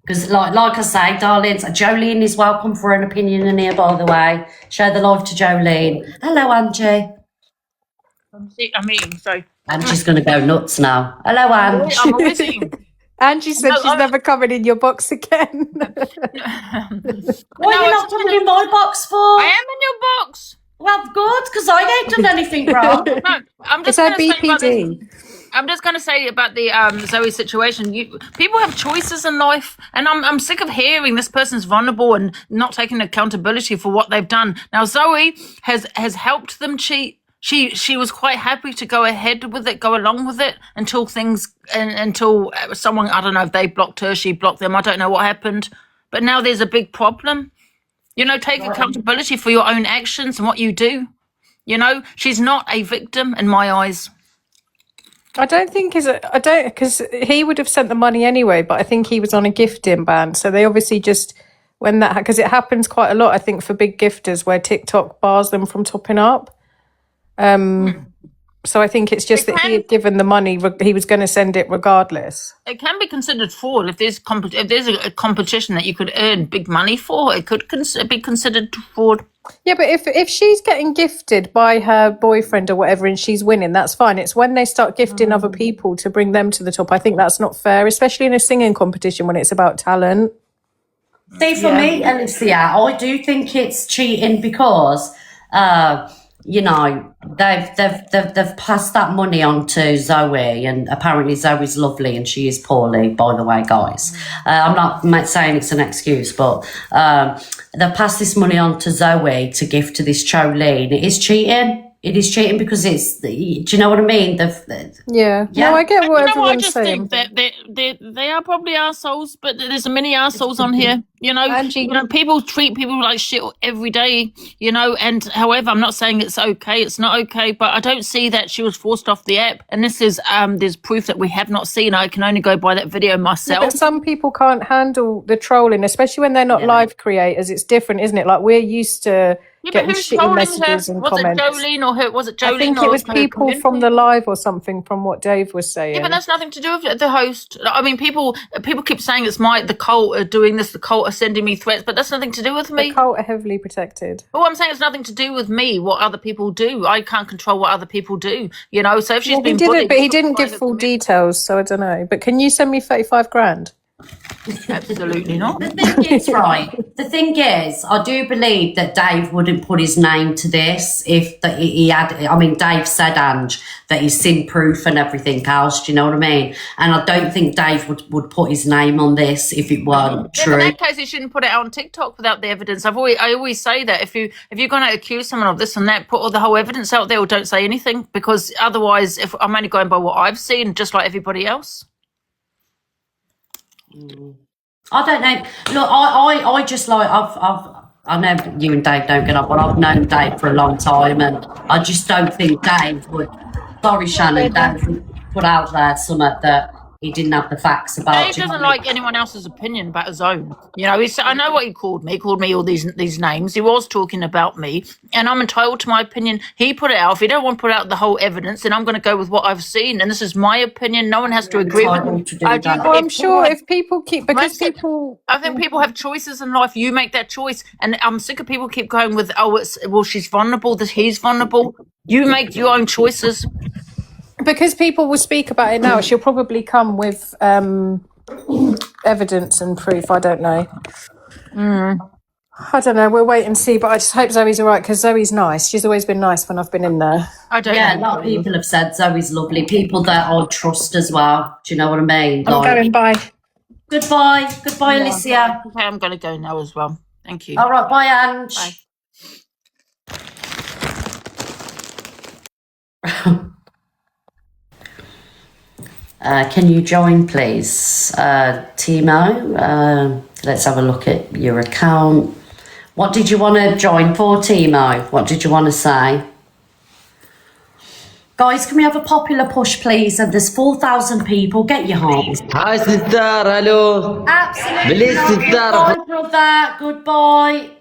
Because, like I say, darlings, Jolene is welcome for an opinion in here, by the way. Show the love to Jolene. Hello, Angie. I mean, so Angie's going to go nuts now. Hello, Angie. I'm always eating. Angie said No, she's never coming in your box again. What are you not coming in my box for? I am in your box. Well, good, because I ain't done anything wrong. No, I'm It's just her going to say about this. BPD. I'm just going to say about the Zoe situation. People have choices in life, and I'm sick of hearing this person's vulnerable and not taking accountability for what they've done. Now, Zoe has helped them cheat. She was quite happy to go ahead with it, go along with it until someone, I don't know if they blocked her, she blocked them. I don't know what happened, but now there's a big problem. You know, take accountability for your own actions and what you do. You know, she's not a victim in my eyes. I don't think because he would have sent the money anyway, but I think he was on a gifting ban. So they obviously just, because it happens quite a lot, I think, for big gifters where TikTok bars them from topping up. So I think it's just that he had given the money, he was going to send it regardless. It can be considered fraud if there's a competition that you could earn big money for. It could be considered fraud. Yeah, but if she's getting gifted by her boyfriend or whatever and she's winning, that's fine. It's when they start gifting other people to bring them to the top. I think that's not fair, especially in a singing competition when it's about talent. See, for me, Alicia, I do think it's cheating because, you know, they've passed that money on to Zoe, and apparently Zoe's lovely and she is poorly, by the way, guys. I'm not saying it's an excuse, but they've passed this money on to Zoe to give to this Jolene. It is cheating. It is cheating because it's, do you know what I mean? Yeah. No, I get what I everyone's just saying. think that they are probably assholes, but there's many assholes on here. You know, Angie. you know, people treat people like shit every day. You know, and however, I'm not saying it's okay. It's not okay, but I don't see that she was forced off the app. And this is there's proof that we have not seen. I can only go by that video myself. But some people can't handle the trolling, especially when they're not live creators. It's different, isn't it? Like, we're used to Yeah, but getting who's shitty trolling messages her? and Was comments. it Jolene or her? Was it Jolene? I think or it was her people community? from the live or something, from what Dave was saying. Yeah, but that's nothing to do with the host. I mean, people keep saying it's the cult are doing this, the cult are sending me threats, but that's nothing to do with me. The cult are heavily protected. Well, I'm saying it's nothing to do with me, what other people do. I can't control what other people do, you know. So if she's been bullied, But he didn't give full details, so I don't know. But can you send me 35 grand? Absolutely not. The thing is, right, the thing is, I do believe that Dave wouldn't put his name to this if he had, I mean, Dave said, Ange, that he's sin proof and everything else, do you know what I mean? And I don't think Dave would put his name on this if it weren't Yeah, true. in that case, he shouldn't put it out on TikTok without the evidence. I always say that if you're going to accuse someone of this and that, put all the whole evidence out there or don't say anything, because otherwise, if I'm only going by what I've seen, just like everybody else. I don't know. Look, I just like I know you and Dave don't get up, but I've known Dave for a long time, and I just don't think Dave would. Sorry, Shannon. Dave would put out there something that he didn't have the facts about. Dave doesn't like anyone else's opinion but his own. You know, I know what he called me. He called me all these names. He was talking about me, and I'm entitled to my opinion. He put it out. If he don't want to put out the whole evidence, then I'm going to go with what I've seen, and this is my opinion. No one has to agree with me. I'm sure if people keep I think people have choices in life. You make that choice, and I'm sick of people keep going with, she's vulnerable. That he's vulnerable. You make your own choices. Because people will speak about it now, she'll probably come with evidence and proof. I don't know. I don't know. We'll wait and see. But I just hope Zoe's all right, because Zoe's nice. She's always been nice when I've been in there. I don't Yeah, a know. lot of people have said Zoe's lovely. People that I trust as well. Do you know what I mean? I'm going. Bye. Goodbye, Alicia. Okay, I'm going to go now as well. Thank you. All right, bye, Ange. Bye. Can you join, please? Timo, let's have a look at your account. What did you want to join for, Timo? What did you want to say? Guys, can we have a popular push, please? And there's 4,000 people. Get your hearts. Hi, sister. Hello. Absolutely. Please, not. sister. Goodbye, brother. Goodbye.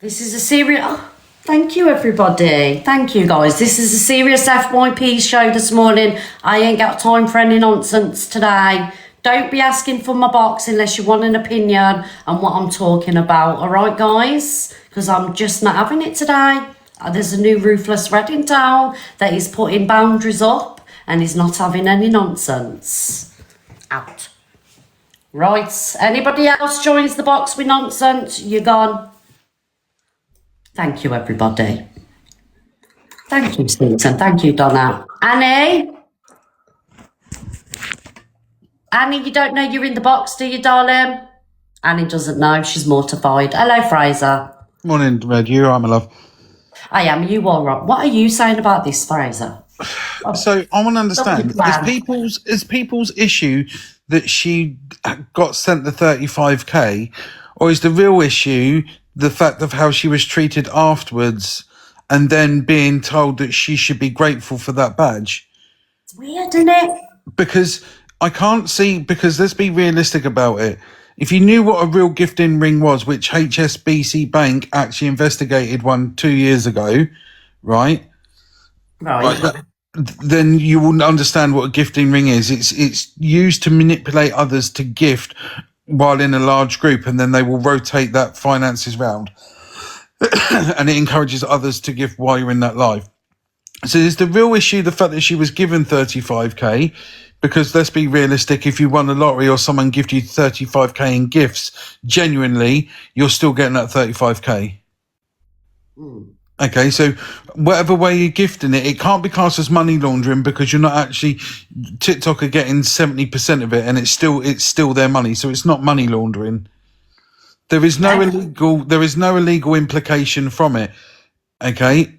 This is a serious... Oh, thank you, everybody. Thank you, guys. This is a serious FYP show this morning. I ain't got time for any nonsense today. Don't be asking for my box unless you want an opinion on what I'm talking about. All right, guys? Because I'm just not having it today. There's a new Ruthless Red in town that is putting boundaries up and is not having any nonsense. Out. Right. Anybody else joins the box with nonsense? You're gone. Thank you, everybody. Thank you, Susan. Thank you, Donna. Annie? Annie, you don't know you're in the box, do you, darling? Annie doesn't know. She's mortified. Hello, Fraser. Morning, Red. You all right, my love? I am. You all right? What are you saying about this, Fraser? So I want to understand, is people's issue that she got sent the 35k, or is the real issue the fact of how she was treated afterwards and then being told that she should be grateful for that badge? It's weird, isn't it? Because I can't see, because let's be realistic about it. If you knew what a real gifting ring was, which HSBC Bank actually investigated 2 years ago, right? Right. Then you wouldn't understand what a gifting ring is. It's used to manipulate others to gift while in a large group, and then they will rotate that finances round. And it encourages others to gift while you're in that life. So is the real issue the fact that she was given 35k? Because let's be realistic, if you won the lottery or someone gifted you 35k in gifts, genuinely, you're still getting that 35k. Okay, so whatever way you're gifting it, it can't be classed as money laundering because you're not actually, TikTok are getting 70% of it and it's still their money. So it's not money laundering. There is no illegal implication from it. Okay.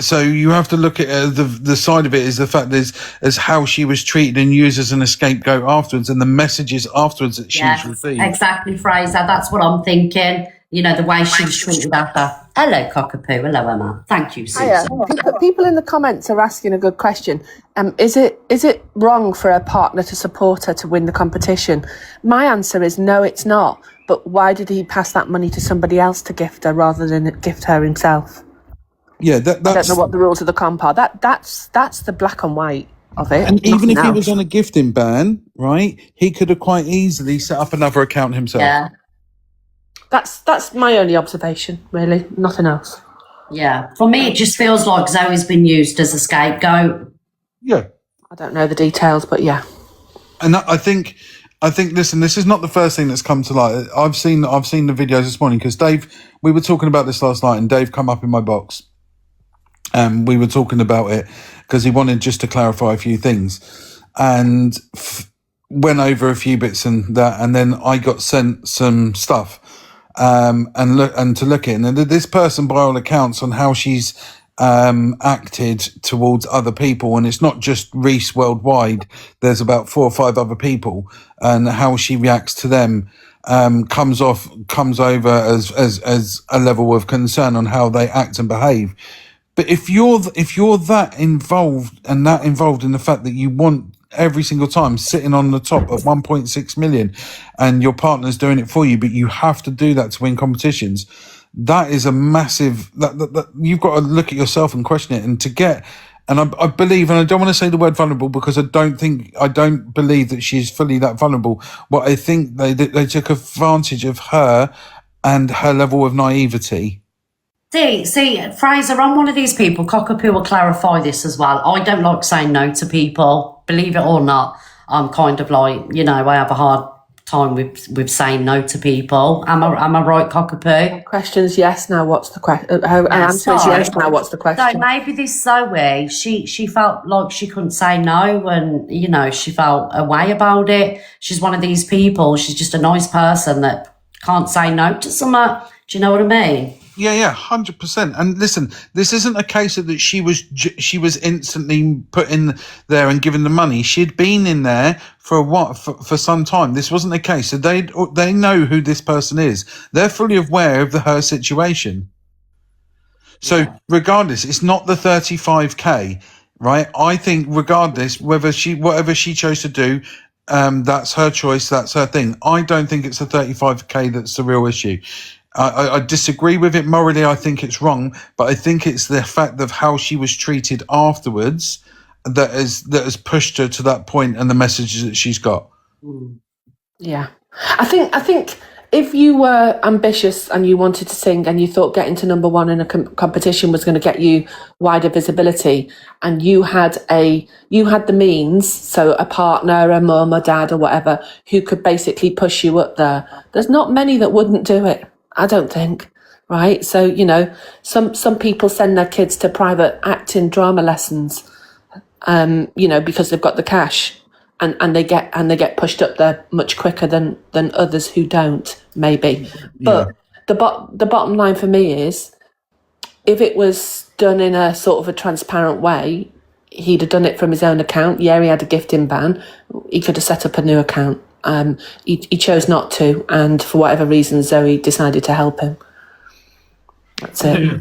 So you have to look at the side of it is the fact as how she was treated and used as an scapegoat afterwards and the messages afterwards that she's received. Exactly, Fraser. That's what I'm thinking. You know, the way she was treated after. Hello, Cockapoo. Hello, Emma. Thank you, Susan. People in the comments are asking a good question. Is it wrong for a partner to support her to win the competition? My answer is no, it's not. But why did he pass that money to somebody else to gift her rather than gift her himself? Yeah, that's... I don't know what the rules of the comp are. That's the black and white of it. And even if he was on a gifting ban, right, he could have quite easily set up another account himself. Yeah. That's my only observation, really. Nothing else. Yeah. For me, it just feels like Zoe's been used as a scapegoat. Yeah. I don't know the details, but yeah. And I think, listen, this is not the first thing that's come to light. I've seen the videos this morning because Dave, we were talking about this last night and Dave come up in my box. And we were talking about it because he wanted just to clarify a few things and went over a few bits and that. And then I got sent some stuff. And to look at it. And this person, by all accounts, on how she's acted towards other people, and it's not just Reese worldwide. There's about 4 or 5 other people, and how she reacts to them comes over as a level of concern on how they act and behave. But if you're that involved in the fact that you want every single time sitting on the top of 1.6 million, and your partner's doing it for you, but you have to do that to win competitions, that is a massive, that you've got to look at yourself and question it. And to get, and I believe, and I don't want to say the word vulnerable because I don't believe that she's fully that vulnerable, but I think they took advantage of her and her level of naivety. See, Fraser, I'm one of these people, Cockapoo will clarify this as well. I don't like saying no to people, believe it or not. I'm kind of like, I have a hard time with saying no to people. Am I right, Cockapoo? Question's yes, now what's the question? Her answer is yes, now what's the question? So maybe this Zoe, she felt like she couldn't say no, and, she felt a way about it. She's one of these people, she's just a nice person that can't say no to something. Do you know what I mean? Yeah, 100%. And listen, this isn't a case of that she was instantly put in there and given the money. She'd been in there for some time. This wasn't a case. So they know who this person is. They're fully aware of her situation. So regardless, it's not the 35k, right? I think regardless, whatever she chose to do, that's her choice. That's her thing. I don't think it's the 35k that's the real issue. I disagree with it morally. I think it's wrong, but I think it's the fact of how she was treated afterwards that has pushed her to that point, and the messages that she's got. Yeah, I think if you were ambitious and you wanted to sing and you thought getting to number 1 in a competition was going to get you wider visibility, and you had the means, so a partner, a mum, a dad, or whatever, who could basically push you up there, there's not many that wouldn't do it. I don't think, right? So, some people send their kids to private acting drama lessons, because they've got the cash, and they get pushed up there much quicker than others who don't, maybe. But the bottom line for me is, if it was done in a sort of a transparent way, he'd have done it from his own account. Yeah, he had a gifting ban. He could have set up a new account. He chose not to, and for whatever reason, Zoe decided to help him. That's it.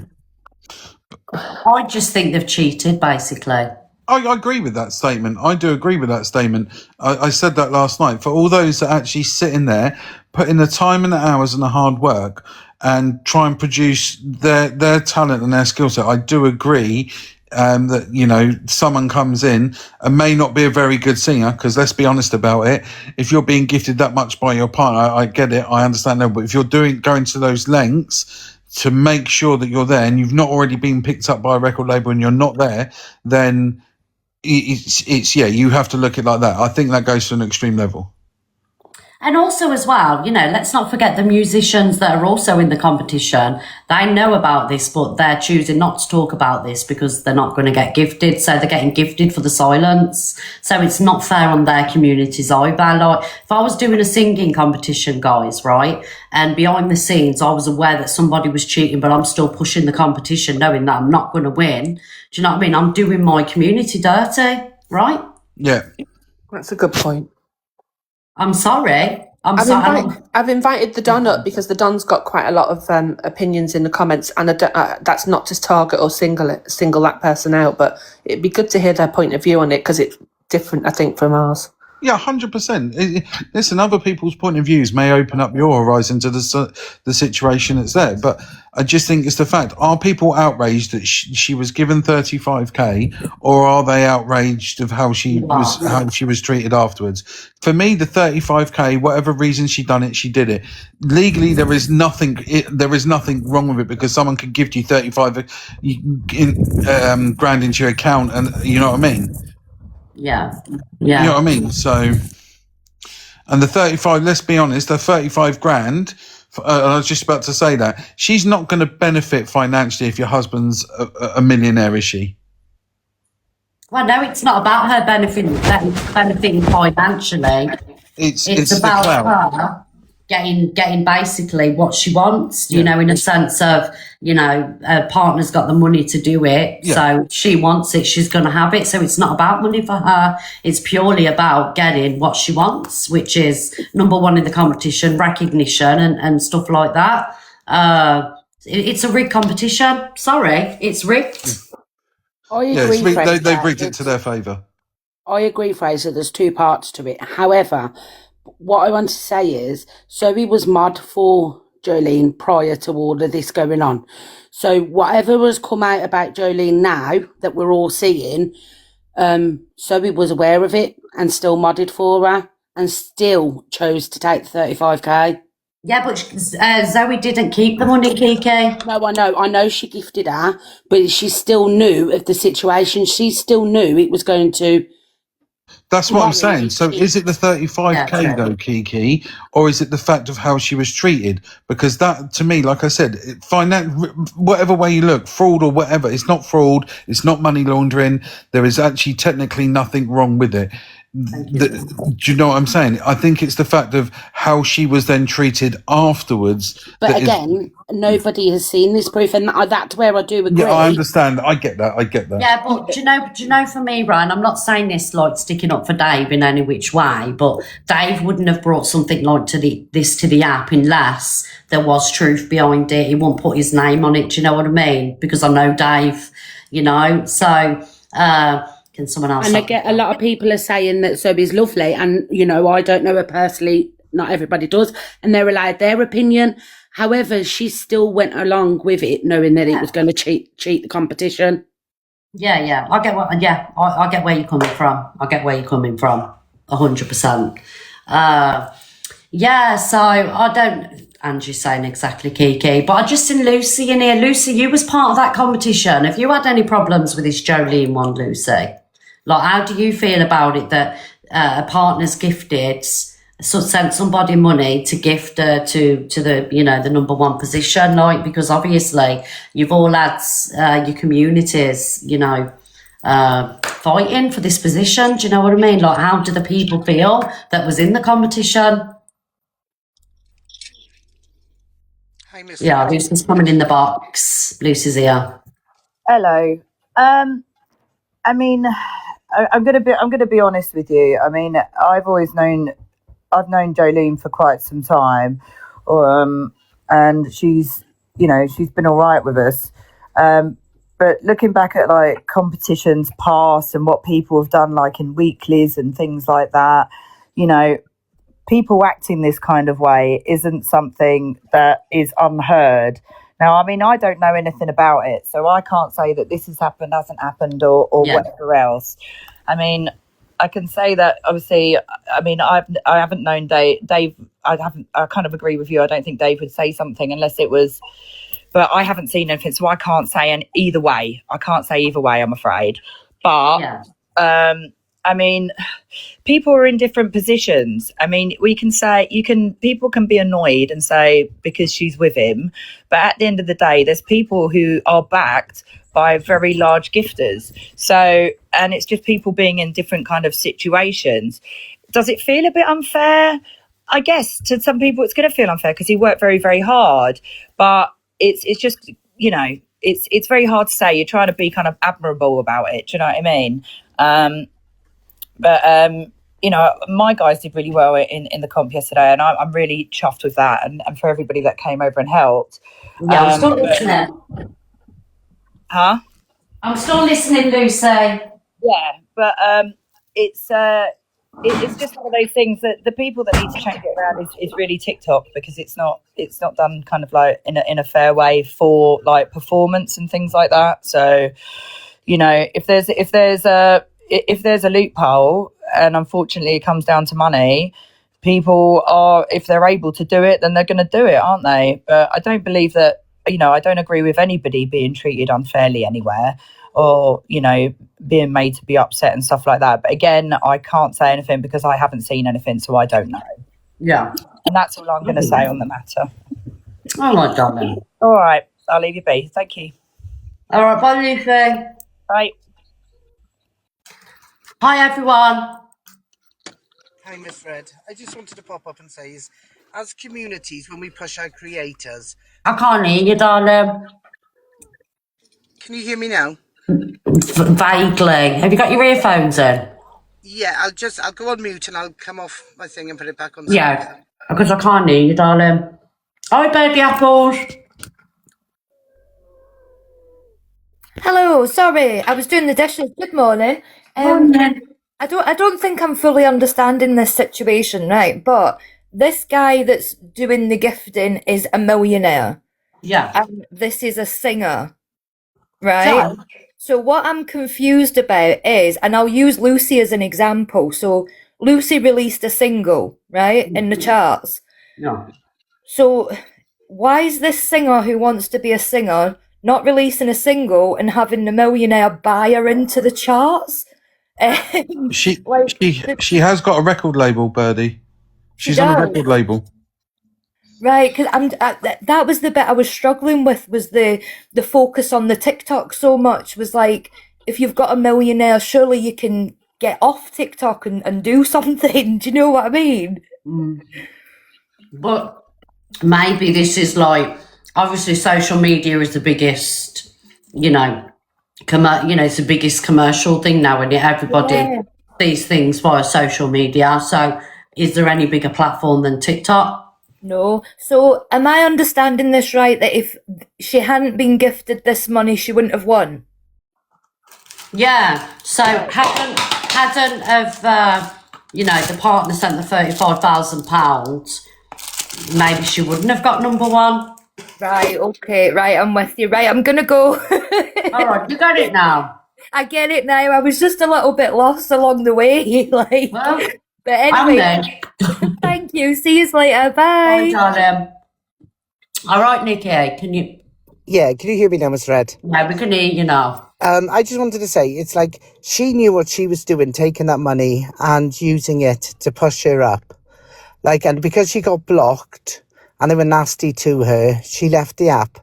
I just think they've cheated, basically. I agree with that statement. I do agree with that statement. I said that last night. For all those that actually sit in there, put in the time and the hours and the hard work, and try and produce their talent and their skill set, I do agree that, someone comes in and may not be a very good singer, because let's be honest about it, if you're being gifted that much by your partner, I get it, I understand that, but if you're going to those lengths to make sure that you're there, and you've not already been picked up by a record label and you're not there, then you have to look at it like that. I think that goes to an extreme level. And also as well, let's not forget the musicians that are also in the competition. They know about this, but they're choosing not to talk about this because they're not going to get gifted. So they're getting gifted for the silence. So it's not fair on their communities either. Like, if I was doing a singing competition, guys, right, and behind the scenes, I was aware that somebody was cheating, but I'm still pushing the competition knowing that I'm not going to win. Do you know what I mean? I'm doing my community dirty, right? Yeah. That's a good point. I'm sorry. I've invited the Don up because the Don's got quite a lot of opinions in the comments, and that's not to target or single that person out, but it'd be good to hear their point of view on it because it's different, I think, from ours. Yeah, 100%. Listen, other people's point of views may open up your horizon to the situation that's there, but I just think it's the fact. Are people outraged that she was given 35k, or are they outraged of how she was treated afterwards? For me, the 35k, whatever reason she done it, she did it. Legally, there is nothing wrong with it, because someone could give you 35 grand into your account, and you know what I mean? Yeah. You know what I mean? So, and the 35, let's be honest, the 35 grand, I was just about to say that, she's not going to benefit financially if your husband's a millionaire, is she? Well, no, it's not about her benefiting financially. It's about the clout. her getting basically what she wants, you know, in a sense of, you know, her partner's got the money to do it, so she wants it, she's going to have it. So it's not about money for her, it's purely about getting what she wants, which is number one in the competition, recognition and stuff like that. It's a rigged competition. Sorry, it's rigged. I agree, they rigged it to their favour. I agree, Fraser. There's two parts to it. However, what I want to say is Zoe was mod for Jolene prior to all of this going on. So whatever has come out about Jolene now that we're all seeing, Zoe was aware of it and still modded for her and still chose to take the 35k. Yeah, but Zoe didn't keep the money, Kiki. No, I know she gifted her, but she still knew of the situation. She still knew it was going to... That's what I'm saying. So is it the 35k though, Kiki, or is it the fact of how she was treated? Because that, to me, like I said, whatever way you look, fraud or whatever, it's not fraud, it's not money laundering. There is actually technically nothing wrong with it. Do you know what I'm saying? I think it's the fact of how she was then treated afterwards. But again, nobody has seen this proof, and that's where I do agree. Yeah, I understand. I get that. Yeah, but do you know, for me, Ryan, I'm not saying this like sticking up for Dave in any which way, but Dave wouldn't have brought something like this to the app unless there was truth behind it. He wouldn't put his name on it. Do you know what I mean? Because I know Dave, you know. So, can someone else? And I get a lot of people are saying that Zoe's lovely, and you know, I don't know her personally. Not everybody does, and they're allowed their opinion. However, she still went along with it, knowing that it was going to cheat the competition. Yeah, I get what. Yeah, I get where you're coming from. 100%. Yeah, so I don't. Angie's saying exactly, Kiki, but I just seen Lucy in here. Lucy, you was part of that competition. Have you had any problems with this Jolene one, Lucy? Like, how do you feel about it that a partner's gifted, sent somebody money to gift her to the, you know, the number one position? Like, because obviously you've all had your communities, you know, fighting for this position. Do you know what I mean? Like, how do the people feel that was in the competition? Yeah, Lucy's coming in the box. Lucy's here. Hello. I mean, I'm gonna be honest with you. I mean, I've known Jolene for quite some time, and she's been all right with us. But looking back at like competitions past and what people have done, like in weeklies and things like that, you know, people acting this kind of way isn't something that is unheard. Now, I mean, I don't know anything about it, so I can't say that this has happened, hasn't happened, or whatever else. I mean, I can say that obviously. I mean, I haven't known Dave. I kind of agree with you. I don't think Dave would say something unless it was. But I haven't seen anything, so I can't say either way. I can't say either way, I'm afraid. But I mean, people are in different positions. I mean, people can be annoyed and say because she's with him, but at the end of the day, there's people who are backed by very large gifters. So, and it's just people being in different kind of situations. Does it feel a bit unfair? I guess to some people it's going to feel unfair because he worked very, very hard, but it's just, you know, it's very hard to say. You're trying to be kind of admirable about it. Do you know what I mean? But you know, my guys did really well in the comp yesterday, and I'm really chuffed with that, and for everybody that came over and helped. Yeah, I'm still listening. Huh? I'm still listening, Lucy. Yeah, but it's just one of those things that the people that need to change it around is really TikTok, because it's not done kind of like in a fair way for like performance and things like that. So, you know, if there's a loophole, and unfortunately it comes down to money, people are, if they're able to do it, then they're going to do it, aren't they? But I don't believe that, you know, I don't agree with anybody being treated unfairly anywhere, or, you know, being made to be upset and stuff like that. But again, I can't say anything because I haven't seen anything, so I don't know. Yeah. And that's all I'm going to say on the matter. All right, darling. All right, I'll leave you be. Thank you. All right, bye, Lucy. Bye. Hi, everyone. Hey, Miss Red. I just wanted to pop up and say, as communities, when we push our creators. I can't hear you, darling. Can you hear me now? Vaguely. Have you got your earphones in? Yeah, I'll go on mute and I'll come off my thing and put it back on. Yeah, because I can't hear you, darling. Hi, baby apples. Hello, sorry, I was doing the dishes. Good morning. Morning. I don't think I'm fully understanding this situation, right? But this guy that's doing the gifting is a millionaire. Yeah. And this is a singer, right? So what I'm confused about is, and I'll use Lucy as an example. So Lucy released a single, right, in the charts. No. So why is this singer who wants to be a singer not releasing a single and having the millionaire buy her into the charts? She has got a record label, Birdie. She's on a record label. Right, because that was the bit I was struggling with, was the focus on the TikTok so much, was like, if you've got a millionaire, surely you can get off TikTok and do something. Do you know what I mean? But maybe this is like, obviously social media is the biggest, it's the biggest commercial thing now, and everybody sees things via social media. So is there any bigger platform than TikTok? No. So am I understanding this right, that if she hadn't been gifted this money, she wouldn't have won? Yeah. So hadn't the partner sent the £35,000, maybe she wouldn't have got number one. Right, okay, right, I'm with you. Right, I'm gonna go. All right, you got it now. I get it now. I was just a little bit lost along the way, like. Well, but anyway, thank you. See you later. Bye. Bye, darling. All right, Nikki, can you? Yeah, can you hear me now, Miss Red? Yeah, we can hear you now. I just wanted to say, it's like she knew what she was doing, taking that money and using it to push her up. Like, and because she got blocked and they were nasty to her, she left the app.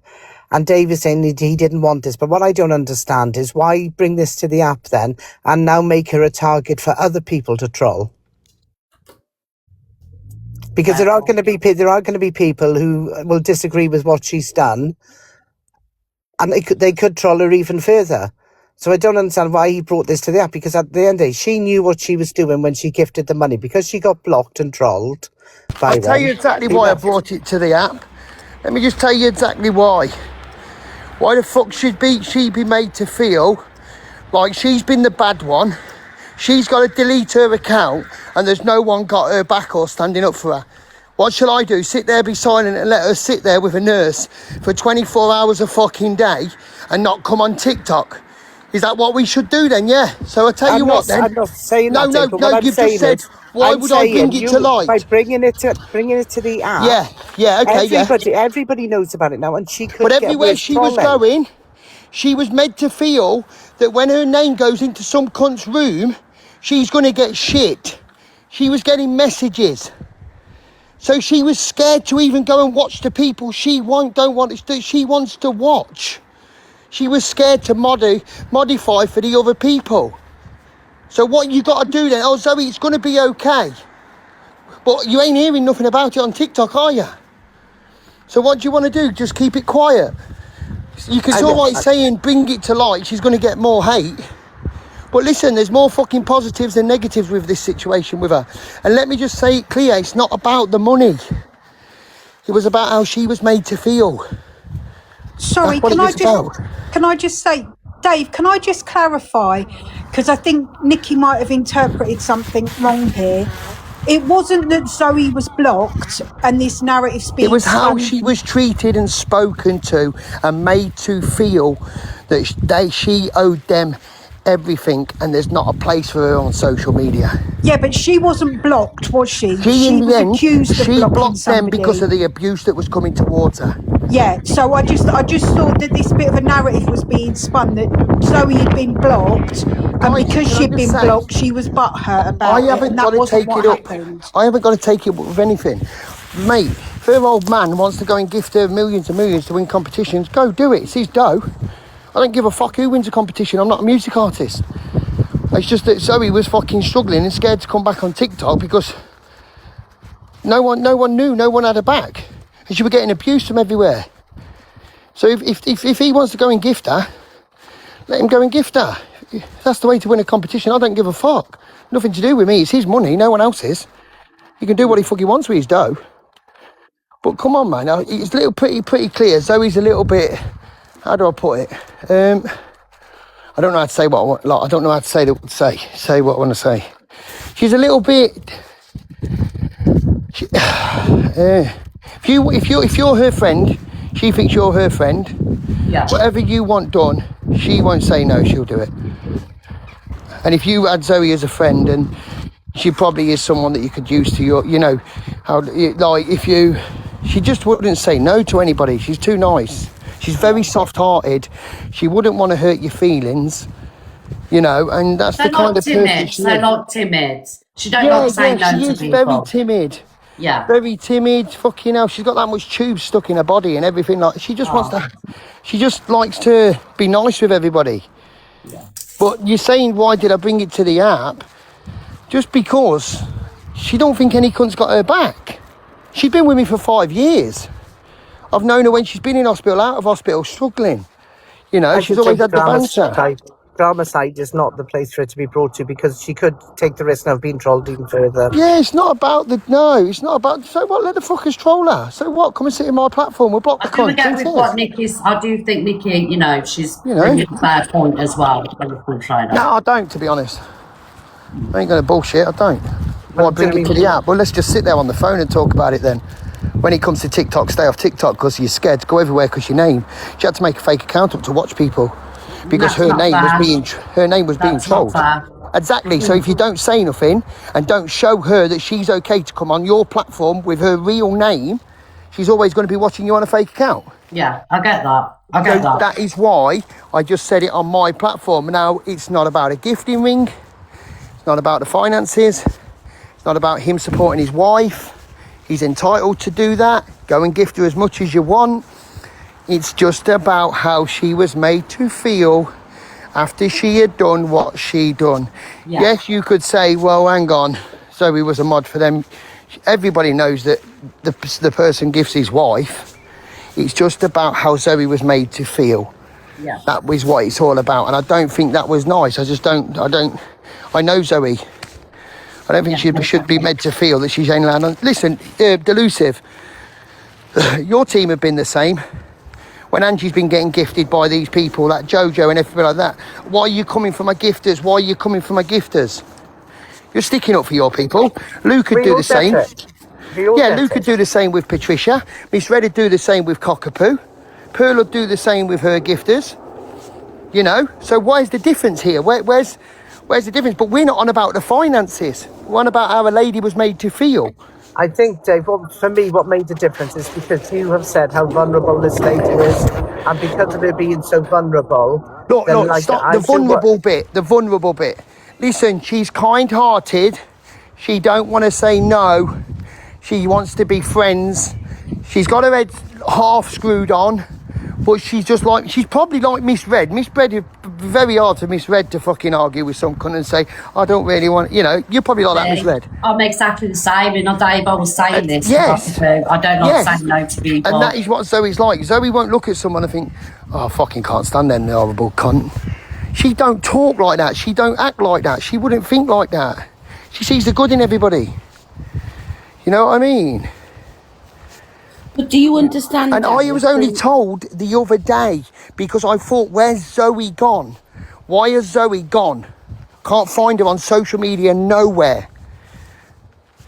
And Dave is saying he didn't want this. But what I don't understand is why bring this to the app then and now make her a target for other people to troll? Because there are going to be people who will disagree with what she's done, and they could troll her even further. So I don't understand why he brought this to the app, because at the end of the day, she knew what she was doing when she gifted the money, because she got blocked and trolled by I'll tell you exactly why I brought it to the app. Let me just tell you exactly why. Why the fuck should she be made to feel like she's been the bad one? She's got to delete her account and there's no one got her back or standing up for her. What shall I do? Sit there, be silent and let her sit there with a nurse for 24 hours a fucking day and not come on TikTok? Is that what we should do then? Yeah. So I tell you what then. I'm not saying no, that. No, you've just said, why would I bring it to light? By bringing it to the app. Yeah, okay, Everybody knows about it now, and she could. But everywhere she was going, she was meant to feel that when her name goes into some cunt's room, she's going to get shit. She was getting messages. So she was scared to even go and watch the people she wants to watch. She was scared to modify for the other people. So what you got to do then? Oh, Zoe, it's going to be okay. But you ain't hearing nothing about it on TikTok, are you? So what do you want to do? Just keep it quiet? It's all right saying bring it to light, she's going to get more hate. But listen, there's more fucking positives than negatives with this situation with her. And let me just say it clear, it's not about the money. It was about how she was made to feel. Sorry, can I just say, Dave, can I just clarify? Because I think Nikki might have interpreted something wrong here. It wasn't that Zoe was blocked and this narrative's being It was how spun. she was treated and spoken to and made to feel that she owed them everything and there's not a place for her on social media. Yeah, but she wasn't blocked, was she? She was accused of blocking blocked them somebody. because of the abuse that was coming towards her. Yeah, so I just thought that this bit of a narrative was being spun, that Zoe had been blocked, and because she'd been blocked, she was butthurt about it, and that wasn't what happened. I haven't got to take it with anything. Mate, if her old man wants to go and gift her millions and millions to win competitions, go do it. It's his dough. I don't give a fuck who wins a competition. I'm not a music artist. It's just that Zoe was fucking struggling and scared to come back on TikTok because No one knew. No one had her back, and she was getting abuse from everywhere. So if he wants to go and gift her, let him go and gift her. That's the way to win a competition. I don't give a fuck. Nothing to do with me. It's his money, no one else's. He can do what he fucking wants with his dough. But come on, man. It's a little pretty clear. Zoe's a little bit. How do I put it? I don't know how to say what I want. Like, I don't know how to say what I want to say. She's a little bit. If you're her friend, she thinks you're her friend. Yeah. Whatever you want done, she won't say no. She'll do it. And if you had Zoe as a friend, and she probably is someone that you could use to your, you know, she just wouldn't say no to anybody. She's too nice. She's very soft-hearted. She wouldn't want to hurt your feelings, you know, and that's the kind of person she is. They're not timid. She don't like saying no to people. She is very timid. Yeah. Very timid. Fucking hell. She's got that much tube stuck in her body and everything. Like, she just wants to. She just likes to be nice with everybody. Yeah. But you're saying, why did I bring it to the app? Just because she don't think any cunt's got her back. She's been with me for 5 years. I've known her when she's been in hospital, out of hospital, struggling. You know, she's always had the banter. Drama side is not the place for it to be brought to, because she could take the risk of being trolled even further. Yeah, it's not about it's not about, so what, let the fuckers troll her. So what, come and sit in my platform, we'll block the content. I do think Nikki, you know, she's bringing a fair point as well. No, I don't, to be honest. I ain't gonna bullshit, I don't. Well, I bring it to the app. Well, let's just sit there on the phone and talk about it then. When it comes to TikTok, stay off TikTok because you're scared to go everywhere because your name. She had to make a fake account up to watch people because her name was being trolled. Exactly. So if you don't say nothing and don't show her that she's okay to come on your platform with her real name, she's always going to be watching you on a fake account. Yeah, I get that. That is why I just said it on my platform. Now, it's not about a gifting ring. It's not about the finances. It's not about him supporting his wife. He's entitled to do that. Go and gift her as much as you want. It's just about how she was made to feel after she had done what she done. Yeah. Yes, you could say, well, hang on, Zoe was a mod for them. Everybody knows that the person gifts his wife. It's just about how Zoe was made to feel. Yeah. That was what it's all about. And I don't think that was nice. I know Zoe. I don't think she should be made to feel that she's ain't allowed on. Listen, Delusive, your team have been the same. When Angie's been getting gifted by these people, like Jojo and everybody like that, why are you coming for my gifters? Why are you coming for my gifters? You're sticking up for your people. Luke could do the same. Yeah, Luke could do the same with Patricia. Miss Red would do the same with Cockapoo. Pearl would do the same with her gifters. You know? So where's the difference here? Where's the difference? But we're not on about the finances. We're on about how a lady was made to feel. I think, Dave, for me, what made the difference is because you have said how vulnerable this lady is, and because of her being so vulnerable... Look, stop the vulnerable bit. Listen, she's kind-hearted. She don't want to say no. She wants to be friends. She's got her head half screwed on, but she's probably like Miss Red. Miss Red is very hard for Miss Red to fucking argue with some cunt and say, I don't really want, you know, you're probably like that, Miss Red. I'm exactly the same, and Dave, I was saying this. Yes. I don't like saying no to people. And that is what Zoe's like. Zoe won't look at someone and think, oh, I fucking can't stand them horrible cunt. She don't talk like that. She don't act like that. She wouldn't think like that. She sees the good in everybody. You know what I mean? But do you understand? And I was only told the other day because I thought, where's Zoe gone? Why has Zoe gone? Can't find her on social media nowhere.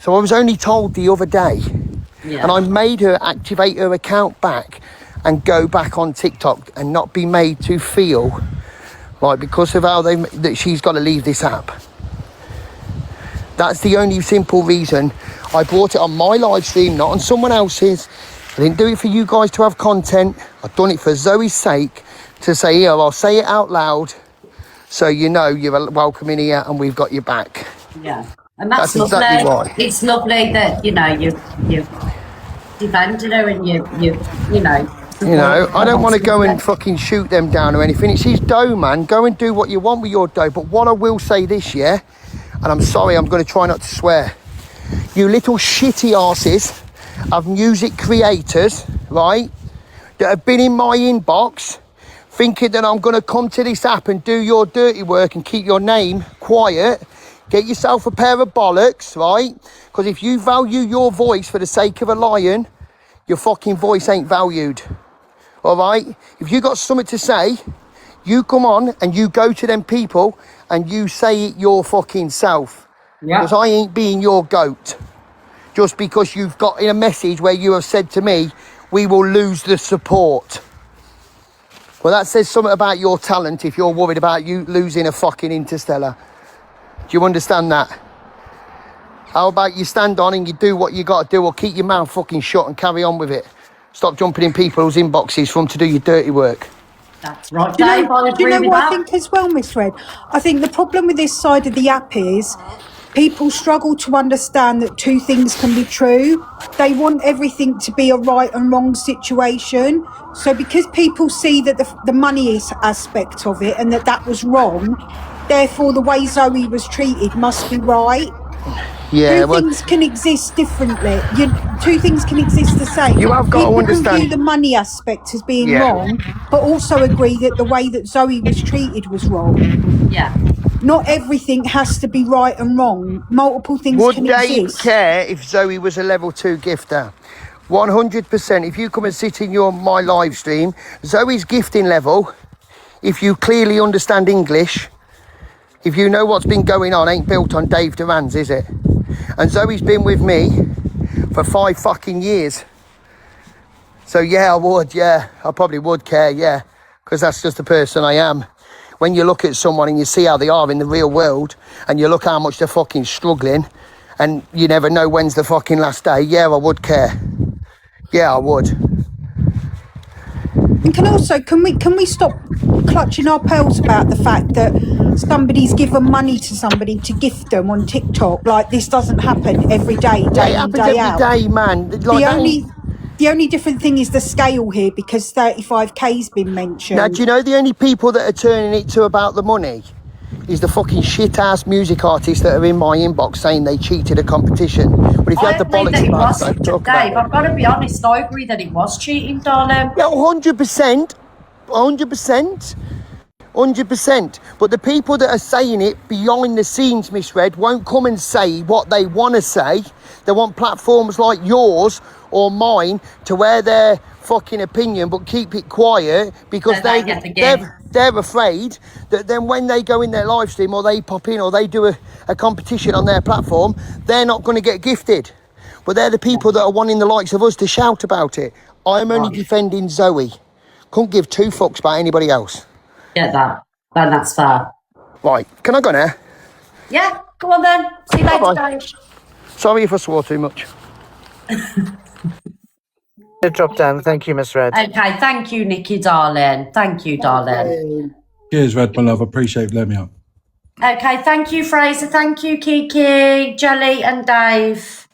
So I was only told the other day. Yeah. And I made her activate her account back and go back on TikTok and not be made to feel like because of how that she's got to leave this app. That's the only simple reason I brought it on my live stream, not on someone else's. I didn't do it for you guys to have content. I've done it for Zoe's sake to say, here, I'll say it out loud so you know you're welcome in here and we've got your back. Yeah, and that's lovely. Exactly why. It's lovely that, you know, you've defended her and you know. You know, I don't want to go and fucking shoot them down or anything. It's his dough, man. Go and do what you want with your dough. But what I will say this, yeah, and I'm sorry, I'm going to try not to swear. You little shitty arses of music creators, right, that have been in my inbox thinking that I'm going to come to this app and do your dirty work and keep your name quiet. Get yourself a pair of bollocks, right? Because if you value your voice for the sake of a lion, your fucking voice ain't valued. All right? If you got something to say, you come on and you go to them people and you say it your fucking self. Yeah. Because I ain't being your goat. Just because you've got in a message where you have said to me, we will lose the support. Well, that says something about your talent if you're worried about you losing a fucking Interstellar. Do you understand that? How about you stand on and you do what you got to do, or keep your mouth fucking shut and carry on with it? Stop jumping in people's inboxes for them to do your dirty work. That's right, Do Dave. I you agree know with what that. I think as well, Miss Red? I think the problem with this side of the app is people struggle to understand that two things can be true. They want everything to be a right and wrong situation. So because people see that the money is aspect of it and that was wrong, therefore the way Zoe was treated must be right. Yeah, Two things can exist differently. Two things can exist the same. You have got to People understand. can view the money aspect as being Yeah. wrong, but also agree that the way that Zoe was treated was wrong. Yeah. Not everything has to be right and wrong. Multiple things Would can Dave exist. care if Zoe was a level 2 gifter? 100%. If you come and sit in my live stream, Zoe's gifting level, if you clearly understand English, if you know what's been going on, ain't built on Dave Duran's, is it? And Zoe's been with me for 5 fucking years. So yeah, I would, yeah. I probably would care, yeah. Because that's just the person I am. When you look at someone and you see how they are in the real world, and you look how much they're fucking struggling, and you never know when's the fucking last day, yeah, I would care. Yeah, I would. And can we stop clutching our pearls about the fact that somebody's given money to somebody to gift them on TikTok? Like, this doesn't happen every day, day in, day out. Day, man. The only different thing is the scale here, because 35k's been mentioned. Now, do you know the only people that are turning it to about the money is the fucking shit-ass music artists that are in my inbox saying they cheated a competition? But if you had the bollocks about it, I'd talk about Dave, it. I've got to be honest, I agree that it was cheating, darling. Yeah, 100%. 100%. 100%. But the people that are saying it behind the scenes, Miss Red, won't come and say what they want to say. They want platforms like yours or mine to wear their fucking opinion but keep it quiet, because they're afraid that then when they go in their live stream or they pop in or they do a competition on their platform, they're not going to get gifted. But they're the people that are wanting the likes of us to shout about it. I'm only defending Zoe. Couldn't give 2 fucks about anybody else. Get that. Then that's fair. Right, can I go now? Yeah, go on then. See you later, Dave. Sorry if I swore too much. Drop down. Thank you, Miss Red. Okay, thank you, Nikki, darling. Thank you, darling. Cheers, Red, my love. I appreciate you letting me up. Okay, thank you, Fraser. Thank you, Kiki, Jelly, and Dave.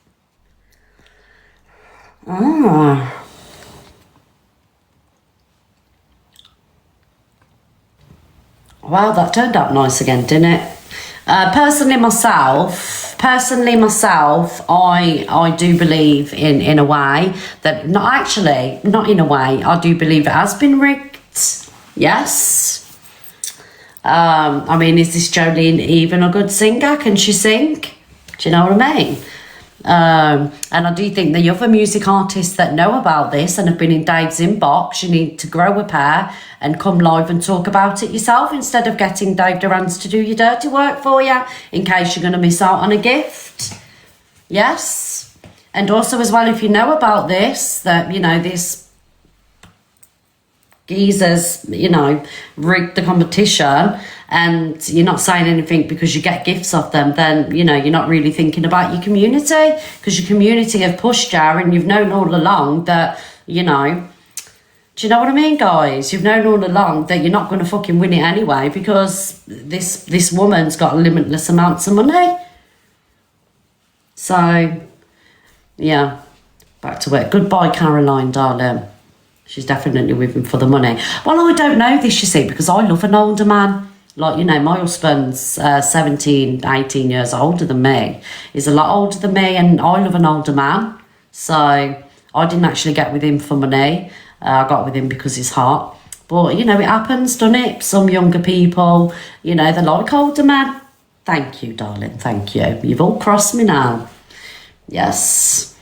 Ah. Wow, that turned out nice again, didn't it? Personally myself, I do believe in a way that, not in a way, I do believe it has been rigged. Yes. I mean, is this Jolene even a good singer? Can she sing? Do you know what I mean? And I do think the other music artists that know about this and have been in Dave's inbox, you need to grow a pair and come live and talk about it yourself, instead of getting Dave Durans to do your dirty work for you in case you're going to miss out on a gift. Yes. And also as well, if you know about this, that, you know, this geezers, you know, rigged the competition, and you're not saying anything because you get gifts off them, then, you know, you're not really thinking about your community, because your community have pushed you and you've known all along that, you know, do you know what I mean, guys? You've known all along that you're not going to fucking win it anyway, because this woman's got limitless amounts of money. So, yeah, back to work. Goodbye, Caroline, darling. She's definitely with him for the money. Well, I don't know this, you see, because I love an older man. Like, you know, my husband's 17, 18 years older than me. He's a lot older than me, and I love an older man. So I didn't actually get with him for money. I got with him because he's hot. But, you know, it happens, doesn't it? Some younger people, you know, they like older men. Thank you, darling. Thank you. You've all crossed me now. Yes.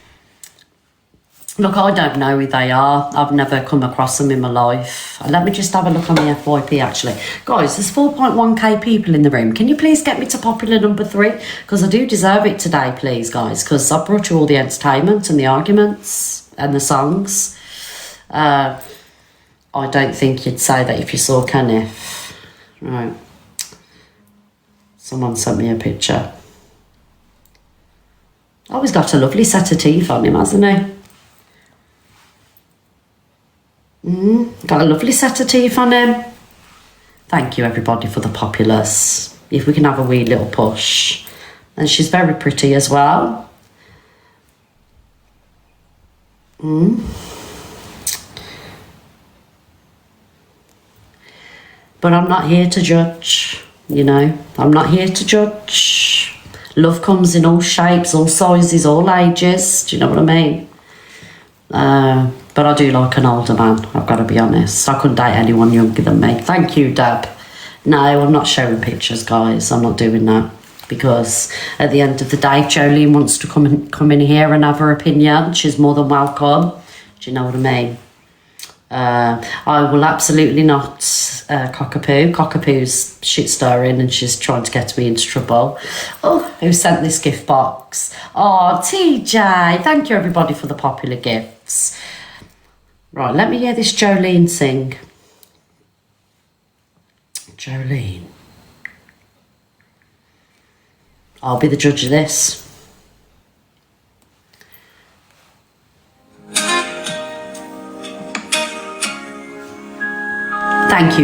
Look, I don't know who they are. I've never come across them in my life. Let me just have a look on the FYP, actually. Guys, there's 4.1k people in the room. Can you please get me to popular number 3? Because I do deserve it today, please, guys. Because I brought you all the entertainment and the arguments and the songs. I don't think you'd say that if you saw Kenneth. Right. Someone sent me a picture. Oh, he's got a lovely set of teeth on him, hasn't he? Got a lovely set of teeth on him. Thank you, everybody, for the populace. If we can have a wee little push. And she's very pretty as well. But I'm not here to judge, you know. I'm not here to judge. Love comes in all shapes, all sizes, all ages. Do you know what I mean? But I do like an older man, I've got to be honest. I couldn't date anyone younger than me. Thank you, Deb. No, I'm not showing pictures, guys. I'm not doing that. Because at the end of the day, if Jolene wants to come in here and have her opinion, she's more than welcome. Do you know what I mean? I will absolutely not cockapoo. Cockapoo's shit stirring and she's trying to get me into trouble. Oh, who sent this gift box? Oh, TJ. Thank you, everybody, for the popular gifts. Right, let me hear this Jolene sing. Jolene. I'll be the judge of this.